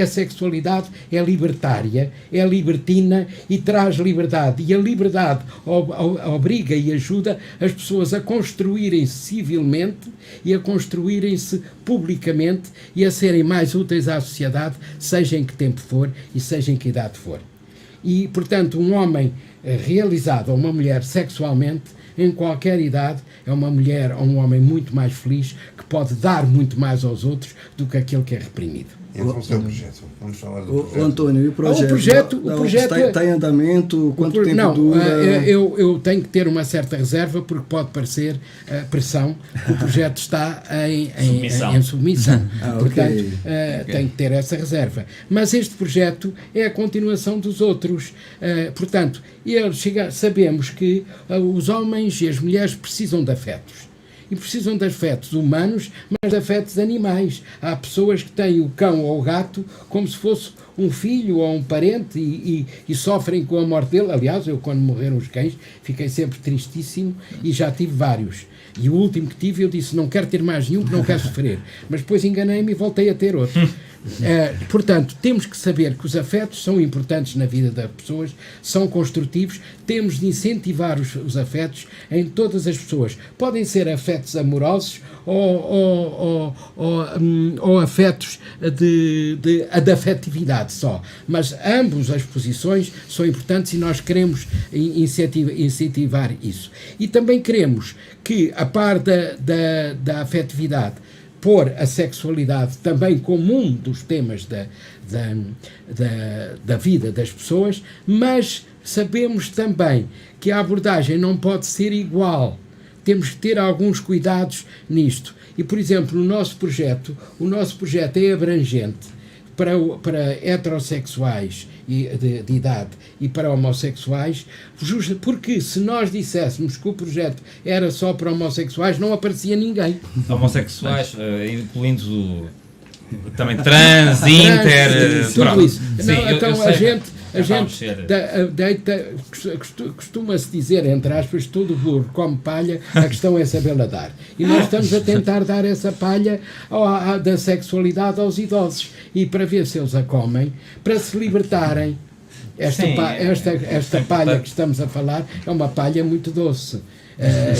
a sexualidade é libertária, é libertina e traz liberdade. E a liberdade obriga e ajuda as pessoas a construírem-se civilmente e a construírem-se publicamente e a serem mais úteis à sociedade, seja em que tempo for e seja em que idade for. E, portanto, um homem realizado ou uma mulher sexualmente, em qualquer idade, é uma mulher ou um homem muito mais feliz, que pode dar muito mais aos outros do que aquele que é reprimido. Então, o seu projeto. Vamos falar do projeto. Antônio, e o projeto? O projeto está em andamento? Quanto tempo dura? Eu tenho que ter uma certa reserva, porque pode parecer pressão que o projeto está em submissão. Portanto, tenho que ter essa reserva. Mas este projeto é a continuação dos outros. Portanto, sabemos que os homens e as mulheres precisam de afetos. E precisam de afetos humanos, mas de afetos animais. Há pessoas que têm o cão ou o gato como se fosse um filho ou um parente e sofrem com a morte dele. Aliás, eu, quando morreram os cães, fiquei sempre tristíssimo e já tive vários. E o último que tive, eu disse, não quero ter mais nenhum, que não quero sofrer. Mas depois enganei-me e voltei a ter outro. Portanto, temos que saber que os afetos são importantes na vida das pessoas, são construtivos, temos de incentivar os afetos em todas as pessoas. Podem ser afetos amorosos ou afetos de afetividade só, mas ambos as posições são importantes e nós queremos incentivar isso. E também queremos que, a par da afetividade, pôr a sexualidade também como um dos temas da vida das pessoas, mas sabemos também que a abordagem não pode ser igual. Temos que ter alguns cuidados nisto. E, por exemplo, o nosso projeto é abrangente para heterossexuais de idade e para homossexuais, porque se nós disséssemos que o projeto era só para homossexuais, não aparecia ninguém. Homossexuais, incluindo também trans, inter... tudo isso. Sim, Então a gente costuma-se dizer, entre aspas, todo burro come palha, a questão é sabê-la dar. E nós estamos a tentar dar essa palha da sexualidade aos idosos, e para ver se eles a comem, para se libertarem. Esta palha que estamos a falar é uma palha muito doce,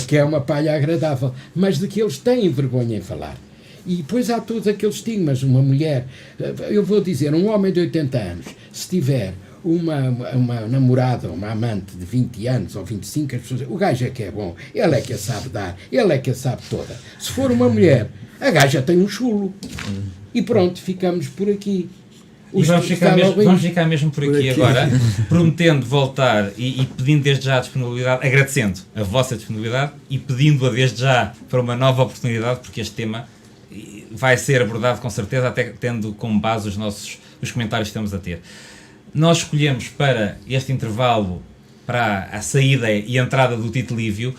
que é uma palha agradável, mas de que eles têm vergonha em falar. E depois há todos aqueles estigmas. Uma mulher, eu vou dizer, um homem de 80 anos, se tiver uma namorada, uma amante de 20 anos ou 25, as pessoas, o gajo é que é bom, ele é que a sabe dar, ele é que a sabe toda. Se for uma mulher, a gaja tem um chulo. E pronto, ficamos por aqui. E vamos ficar mesmo por aqui agora, prometendo voltar e pedindo desde já a disponibilidade, agradecendo a vossa disponibilidade e pedindo-a desde já para uma nova oportunidade, porque este tema vai ser abordado com certeza, até tendo como base os comentários que estamos a ter. Nós escolhemos para este intervalo, para a saída e entrada do Tito Lívio,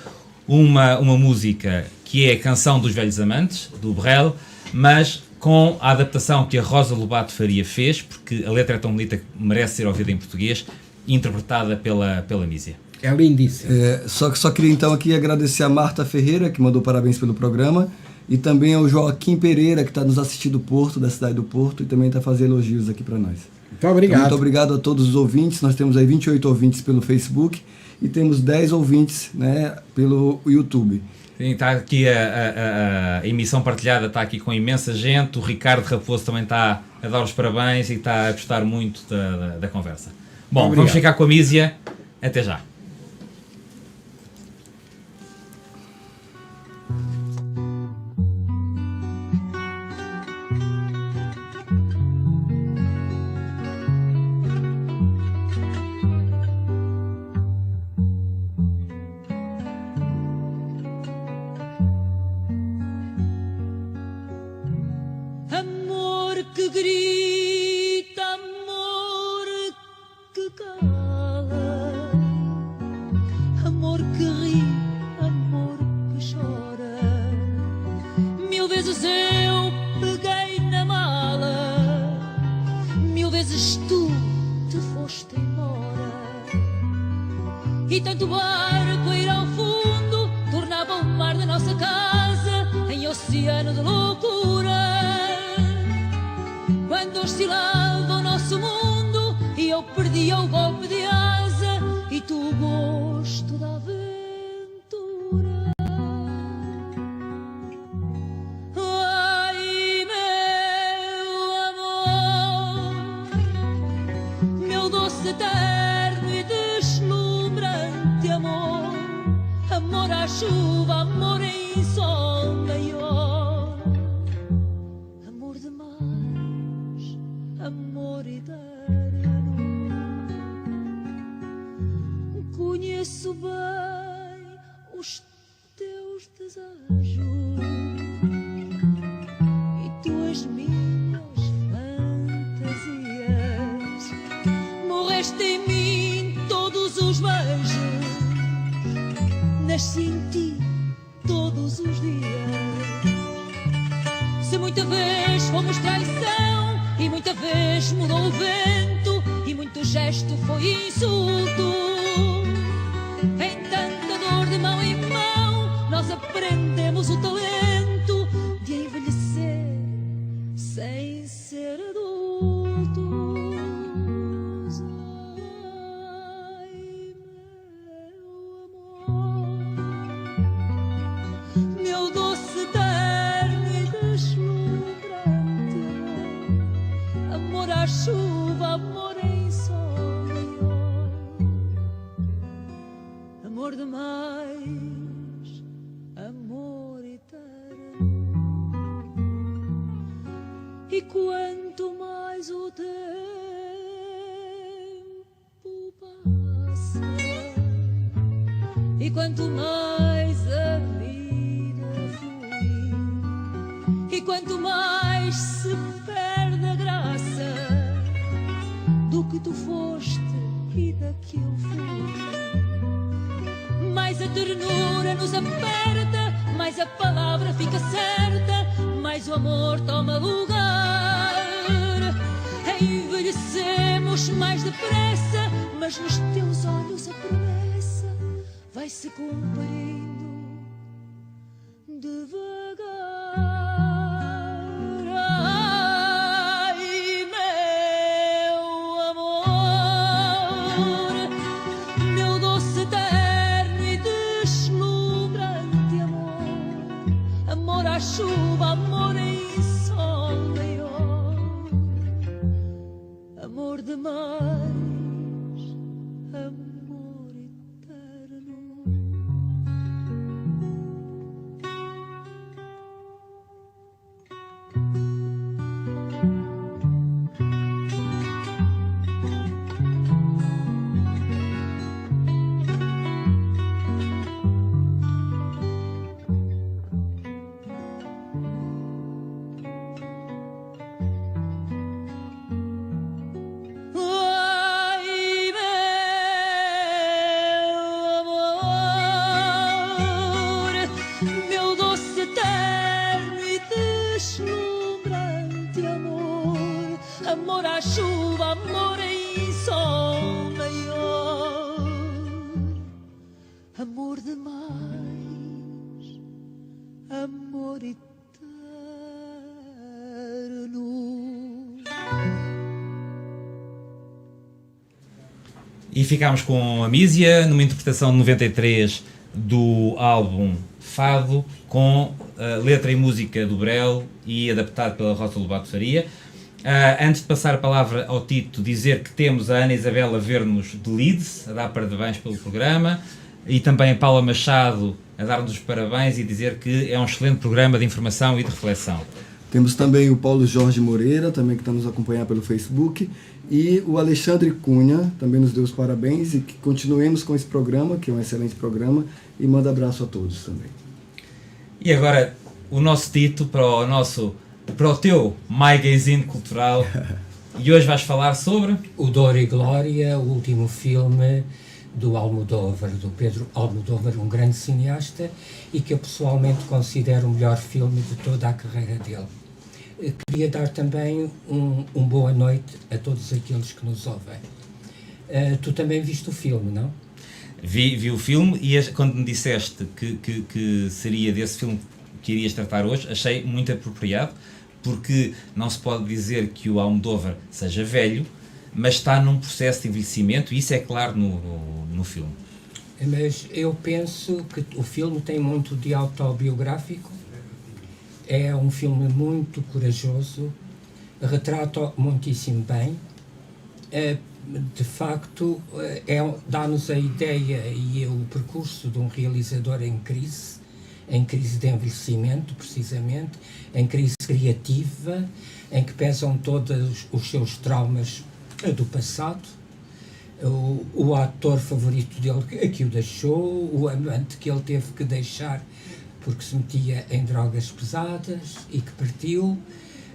uma música que é a Canção dos Velhos Amantes, do Brel, mas com a adaptação que a Rosa Lobato Faria fez, porque a letra é tão bonita que merece ser ouvida em português, e interpretada pela Mísia. É lindíssimo. Só queria então aqui agradecer a Marta Ferreira, que mandou parabéns pelo programa, e também ao Joaquim Pereira, que está nos assistindo do Porto, da cidade do Porto, e também está fazendo elogios aqui para nós. Muito obrigado. Então, muito obrigado a todos os ouvintes. Nós temos aí 28 ouvintes pelo Facebook e temos 10 ouvintes, né, pelo YouTube. Está aqui a emissão partilhada, está aqui com imensa gente. O Ricardo Raposo também está a dar os parabéns e está a gostar muito da conversa. Bom, obrigado. Vamos ficar com a Mísia. Até já. Amor grita, amor que cala, amor que ri, amor que chora. 1000 vezes eu peguei na mala, 1000 vezes tu te foste embora. E tanto barco a ir ao fundo tornava o mar da nossa casa em oceano de loucura. Quando oscilava o nosso mundo e eu perdia o golpe de asa e tu o gosto da aventura. Ai, meu amor, meu doce eterno e deslumbrante amor, amor à chuva, amor em sol maior, amor demais, amor eterno. Conheço bem os teus desejos e tu as minhas fantasias. Morreste em mim todos os beijos, nasci em ti todos os dias. Se muita vez fomos traição e muita vez mudou o vento e muito gesto foi insulto, em tanta dor de mão em mão nós aprendemos o talento de envelhecer sem ser adultos. Ai, meu doce, eterno e deslumbrante amor, amor à chuva, amor em sol maior, amor demais, amor eterno. E quanto mais o tempo passa e quanto mais a vida flui e quanto mais se perde a graça do que tu foste e da que eu fui, mais a ternura nos aperta, mais a palavra fica certa, mais o amor toma lugar. Envelhecemos mais depressa, mas nos teus olhos a promessa vai-se cumprindo devagar. Ai, meu amor, meu doce eterno e deslumbrante amor, amor à chuva, amor em sol maior, amor demais, amor eterno. Ai, meu amor, meu doce eterno e deslumbrante amor, amor à chuva, amor em sol maior, amor demais, amor eterno. E ficámos com a Mísia numa interpretação de 93 do álbum Fado, com letra e música do Brel e adaptado pela Rosa Lobato Faria. Antes de passar a palavra ao Tito, dizer que temos a Ana Isabel a ver-nos de Leeds, a dar parabéns pelo programa, e também a Paula Machado a dar-nos os parabéns e dizer que é um excelente programa de informação e de reflexão. Temos também o Paulo Jorge Moreira, também que está nos acompanhando pelo Facebook, e o Alexandre Cunha também nos deu os parabéns e que continuemos com esse programa, que é um excelente programa, e manda abraço a todos também. E agora o nosso Tito para o nosso para o teu magazine cultural e hoje vais falar sobre o Dor e Glória, o último filme do Almodóvar, do Pedro Almodóvar, um grande cineasta e que eu pessoalmente considero o melhor filme de toda a carreira dele. Queria dar também um boa noite a todos aqueles que nos ouvem. Tu também viste o filme, não? Vi o filme e quando me disseste que seria desse filme que irias tratar hoje, achei muito apropriado, porque não se pode dizer que o Almodóvar seja velho, mas está num processo de envelhecimento e isso é claro no filme. Mas eu penso que o filme tem muito de autobiográfico, é um filme muito corajoso, retrata muitíssimo bem, de facto dá-nos a ideia e o percurso de um realizador em crise de envelhecimento, precisamente, em crise criativa, em que pesam todos os seus traumas do passado, o ator favorito dele que o deixou, o amante que ele teve que deixar porque se metia em drogas pesadas e que partiu,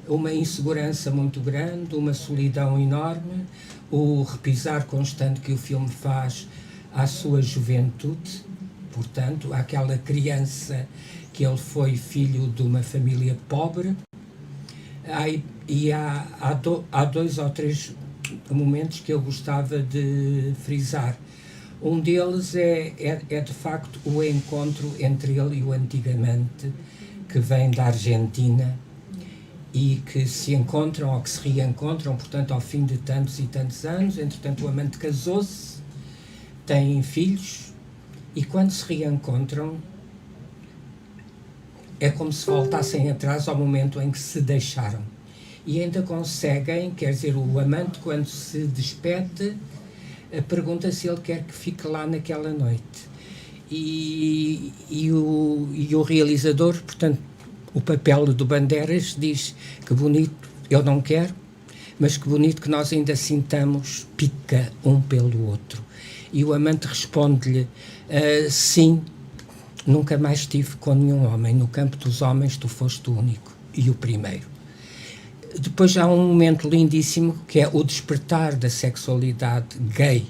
uma insegurança muito grande, uma solidão enorme, o repisar constante que o filme faz à sua juventude, portanto, àquela criança que ele foi filho de uma família pobre. Há 2 ou 3 momentos que eu gostava de frisar. Um deles é de facto o encontro entre ele e o antigamente, que vem da Argentina e que se encontram ou que se reencontram, portanto, ao fim de tantos e tantos anos. Entretanto, o amante casou-se, tem filhos e quando se reencontram é como se voltassem atrás ao momento em que se deixaram. E ainda conseguem, quer dizer, o amante, quando se despede, pergunta se ele quer que fique lá naquela noite. E o realizador, portanto, o papel do Bandeiras, diz que bonito, eu não quero, mas que bonito que nós ainda sintamos pica um pelo outro. E o amante responde-lhe, sim, nunca mais estive com nenhum homem, no campo dos homens tu foste o único e o primeiro. Depois há um momento lindíssimo que é o despertar da sexualidade gay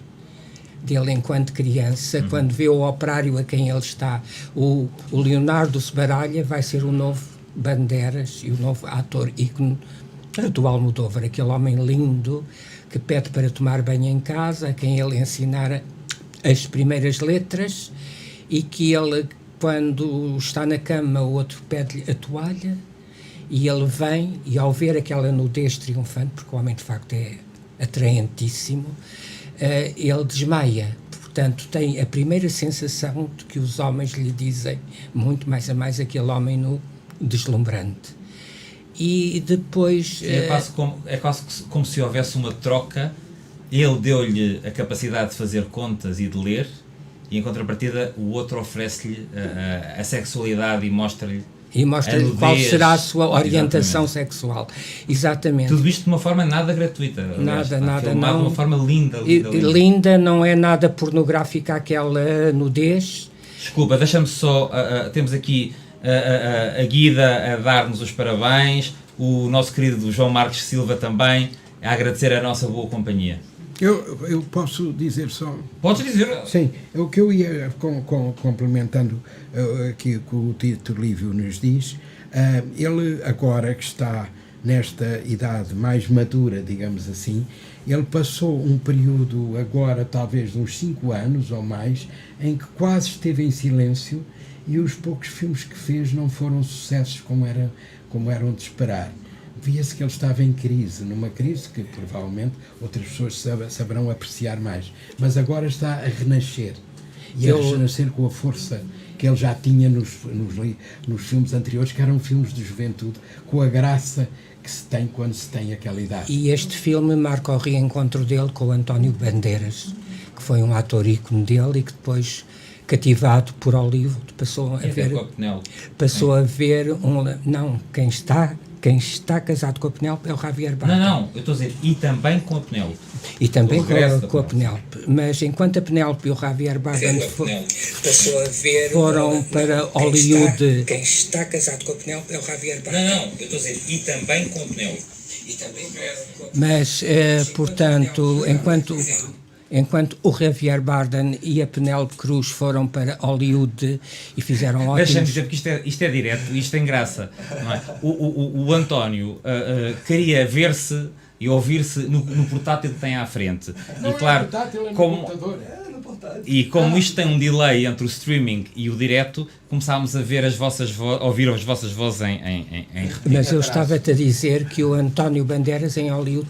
dele enquanto criança, quando vê o operário a quem ele está. O Leonardo se baralha, vai ser o novo Bandeiras e o novo ator ícone do Almodóvar, aquele homem lindo que pede para tomar banho em casa, a quem ele ensinara as primeiras letras e que ele, quando está na cama, o outro pede-lhe a toalha. E ele vem, e ao ver aquela nudez triunfante, porque o homem de facto é atraentíssimo, ele desmaia. Portanto, tem a primeira sensação de que os homens lhe dizem muito mais a mais aquele homem nu deslumbrante. E depois... É quase como se houvesse uma troca. Ele deu-lhe a capacidade de fazer contas e de ler, e em contrapartida o outro oferece-lhe a sexualidade e mostra-lhe qual será a sua orientação sexual. Exatamente. Tudo isto de uma forma nada gratuita. Nada, de uma forma linda. Linda, não é nada pornográfica aquela nudez. Desculpa, deixa-me só... temos aqui a Guida a dar-nos os parabéns, o nosso querido João Marques Silva também, a agradecer a nossa boa companhia. Eu posso dizer só... Podes dizer. Sim, o que eu ia complementando aqui que o Tito Lívio nos diz, ele agora que está nesta idade mais madura, digamos assim, ele passou um período agora talvez de uns 5 anos ou mais, em que quase esteve em silêncio e os poucos filmes que fez não foram sucessos como eram de esperar. Via-se que ele estava em crise, numa crise que provavelmente outras pessoas saberão apreciar mais. Mas agora está a renascer. E a renascer com a força que ele já tinha nos filmes anteriores, que eram filmes de juventude, com a graça que se tem quando se tem aquela idade. E este filme marca o reencontro dele com o António Bandeiras, que foi um ator ícone dele e que depois, cativado por Hollywood, passou a ver quem está quem está casado com a Penélope é o Javier Bardem. Não, eu estou a dizer, e também com a Penélope. E também O regresso da com a Penélope. Mas enquanto a Penélope e o Javier Bardem foram para Hollywood... Quem está casado com a Penélope é o Javier Bardem. Não, eu estou a dizer, e também com a Penélope. Mas, portanto, enquanto o Javier Bardem e a Penélope Cruz foram para Hollywood e fizeram ótimos... Deixa-me dizer, porque isto é direto, isto tem graça. Não é? O António queria ver-se e ouvir-se no portátil que tem à frente. Não e claro, é portátil, é no como, computador. e como isto tem um delay entre o streaming e o direto, começámos a ver ouvir as vossas vozes em Mas eu estava-te a dizer que o António Bandeiras em Hollywood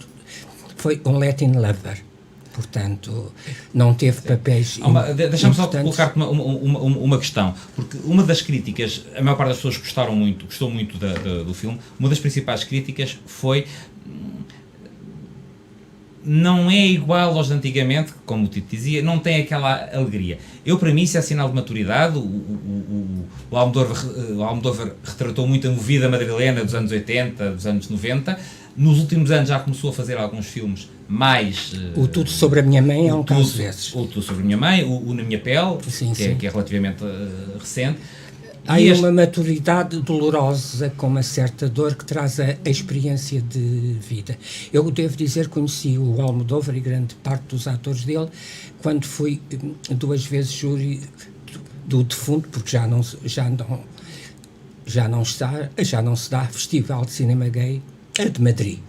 foi um Latin lover. Portanto, não teve papéis Deixa-me só colocar-te uma questão, porque uma das críticas, a maior parte das pessoas gostou muito do filme, uma das principais críticas foi não é igual aos de antigamente, como o Tito dizia, não tem aquela alegria. Para mim, isso é sinal de maturidade. O Almodóvar retratou muito a movida madrilena dos anos 80, dos anos 90. Nos últimos anos já começou a fazer alguns filmes mais... o Tudo Sobre a Minha Mãe é um caso desses. O Tudo Sobre a Minha Mãe, o Na Minha Pele, sim. Que é relativamente recente. Há uma maturidade dolorosa com uma certa dor que traz a experiência de vida. Eu devo dizer que conheci o Almodóvar e grande parte dos atores dele quando fui 2 vezes júri do defunto, porque já não se dá Festival de Cinema Gay de Madrid.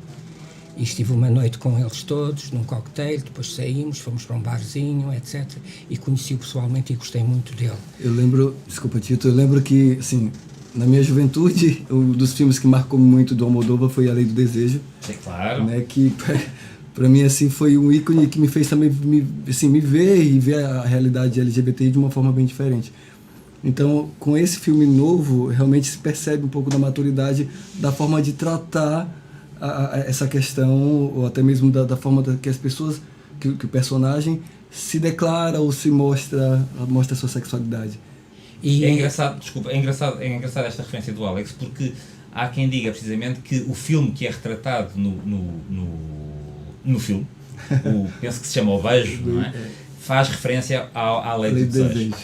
E estive uma noite com eles todos, num cocktail, depois saímos, fomos para um barzinho, etc. E conheci-o pessoalmente e gostei muito dele. Eu lembro, desculpa Tito, eu lembro que, assim, na minha juventude, um dos filmes que marcou muito do Almodóvar foi A Lei do Desejo. É claro. Né, que para mim, assim, foi um ícone que me fez também me ver e ver a realidade LGBT de uma forma bem diferente. Então, com esse filme novo, realmente se percebe um pouco da maturidade, da forma de tratar essa questão, ou até mesmo da forma que as pessoas, que o personagem se declara ou se mostra a sua sexualidade. E é engraçado esta referência do Alex, porque há quem diga precisamente que o filme que é retratado no filme, penso que se chama O Beijo, não é? Faz referência à Lei do Desejo.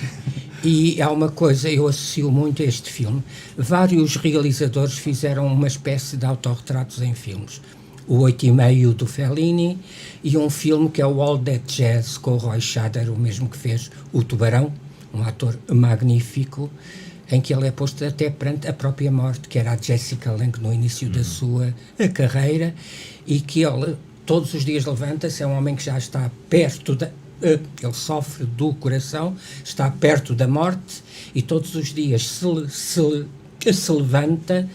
E há uma coisa, eu associo muito a este filme. Vários realizadores fizeram uma espécie de autorretratos em filmes. O 8,5 do Fellini e um filme que é o All That Jazz com o Roy Scheider, o mesmo que fez O Tubarão, um ator magnífico, em que ele é posto até perante a própria morte, que era a Jessica Lange no início da sua carreira, e que ele todos os dias levanta-se, é um homem que já está perto ele sofre do coração, está perto da morte e todos os dias se levanta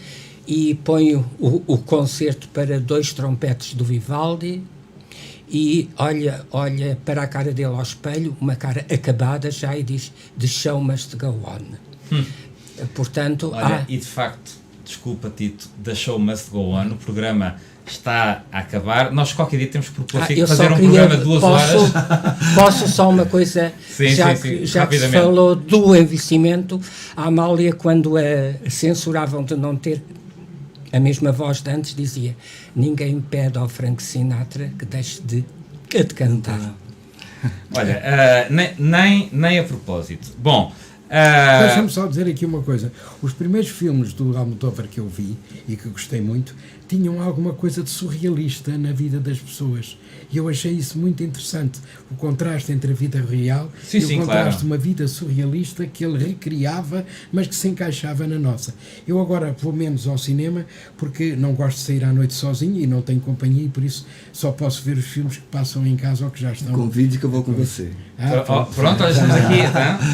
e põe o concerto para 2 trompetes do Vivaldi e olha para a cara dele ao espelho, uma cara acabada já, e diz The show must go on. Portanto, e de facto, desculpa Tito, The show must go on, o programa está a acabar. Nós qualquer dia temos que propor fazer um programa de 2 horas. Posso só uma coisa, já que se falou do envelhecimento, a Amália, quando a censuravam de não ter a mesma voz de antes, dizia: ninguém pede ao Frank Sinatra que deixe de cantar. Olha, nem a propósito. Bom, deixa-me só dizer aqui uma coisa. Os primeiros filmes do Almodóvar que eu vi e que gostei muito tinham alguma coisa de surrealista na vida das pessoas. E eu achei isso muito interessante. O contraste entre a vida real e o contraste de uma vida surrealista que ele recriava, mas que se encaixava na nossa. Eu agora vou menos ao cinema porque não gosto de sair à noite sozinho e não tenho companhia, e por isso só posso ver os filmes que passam em casa ou que já estão. Convide que eu vou com você. Pronto, estamos aqui.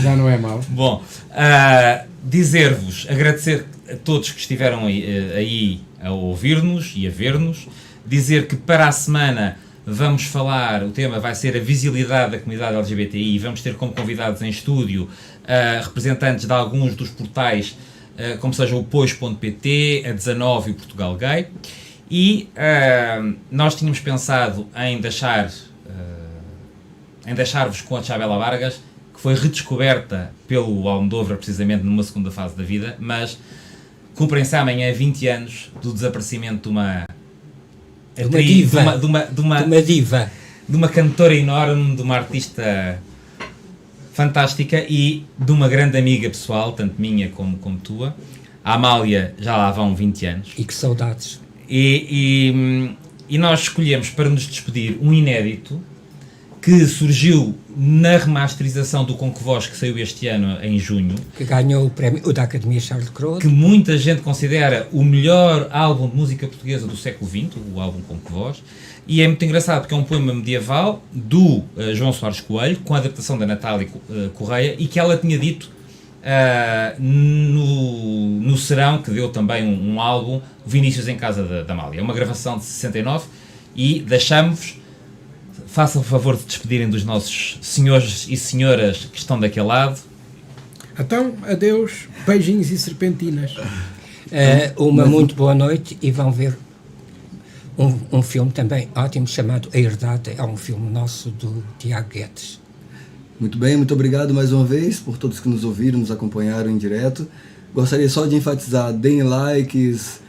Já não é mau. Bom, agradecer a todos que estiveram aí a ouvir-nos e a ver-nos, dizer que para a semana vamos falar, o tema vai ser a visibilidade da comunidade LGBTI, e vamos ter como convidados em estúdio representantes de alguns dos portais, como seja o Pois.pt, a 19 e o Portugal Gay, e nós tínhamos pensado em deixar-vos com a Chabela Vargas, que foi redescoberta pelo Almodóvar precisamente numa segunda fase da vida, mas cumprem-se amanhã 20 anos do desaparecimento de uma diva. de uma diva. De uma cantora enorme, de uma artista fantástica e de uma grande amiga pessoal, tanto minha como tua. A Amália já lá vão 20 anos. E que saudades. E nós escolhemos para nos despedir um inédito que surgiu na remasterização do Conquevoz, que saiu este ano em junho. Que ganhou o prémio da Academia Charles Cros. Que muita gente considera o melhor álbum de música portuguesa do século XX, o álbum Conquevoz. E é muito engraçado porque é um poema medieval do João Soares Coelho, com a adaptação da Natália Correia, e que ela tinha dito no serão, que deu também um álbum, Vinícius em Casa da Amália. É uma gravação de 69 e deixamos-vos, façam o favor de despedirem dos nossos senhores e senhoras que estão daquele lado. Então, adeus, beijinhos e serpentinas. Uma muito boa noite e vão ver um filme também ótimo chamado A Herdade. É um filme nosso do Tiago Guedes. Muito bem, muito obrigado mais uma vez por todos que nos ouviram, nos acompanharam em direto. Gostaria só de enfatizar, deem likes,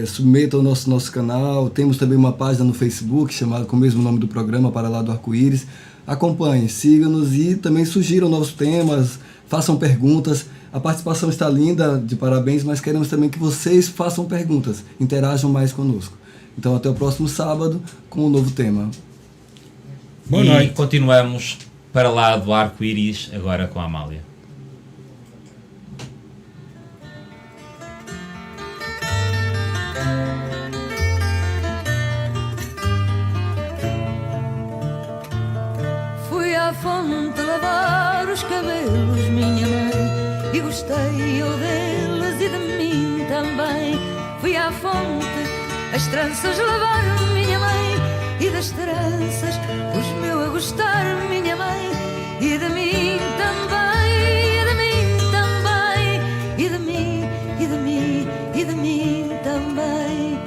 submetam ao nosso canal. Temos também uma página no Facebook chamada com o mesmo nome do programa, Para Lá do Arco-Íris. Acompanhem, sigam-nos e também sugiram novos temas, façam perguntas. A participação está linda, de parabéns, mas queremos também que vocês façam perguntas, interajam mais conosco. Então até o próximo sábado com um novo tema. Boa noite. E continuamos Para Lá do Arco-Íris, agora com a Amália. Fui à fonte lavar os cabelos, minha mãe, e gostei eu deles e de mim também. Fui à fonte as tranças lavar, minha mãe, e das tranças os meu a gostar, minha mãe, e de mim também, e de mim também, e de mim, e de mim, e de mim também.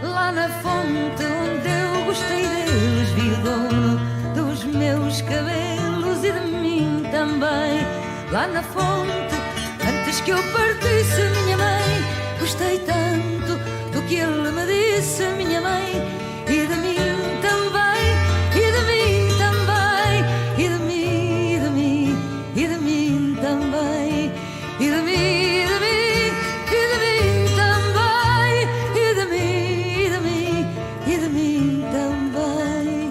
Lá na fonte onde eu gostei deles, vi o dono dos meus cabelos e de mim também. Lá na fonte, antes que eu partisse, minha mãe, gostei tanto do que ele me disse, minha mãe, e de mim também, e de mim também, e de mim, e de mim, e de mim também, e de mim, e de mim, e de mim também, e de mim, e de mim, e de mim também.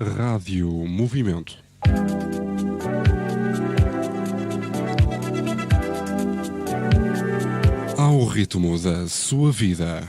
Rádio Movimento. Ao ritmo da sua vida.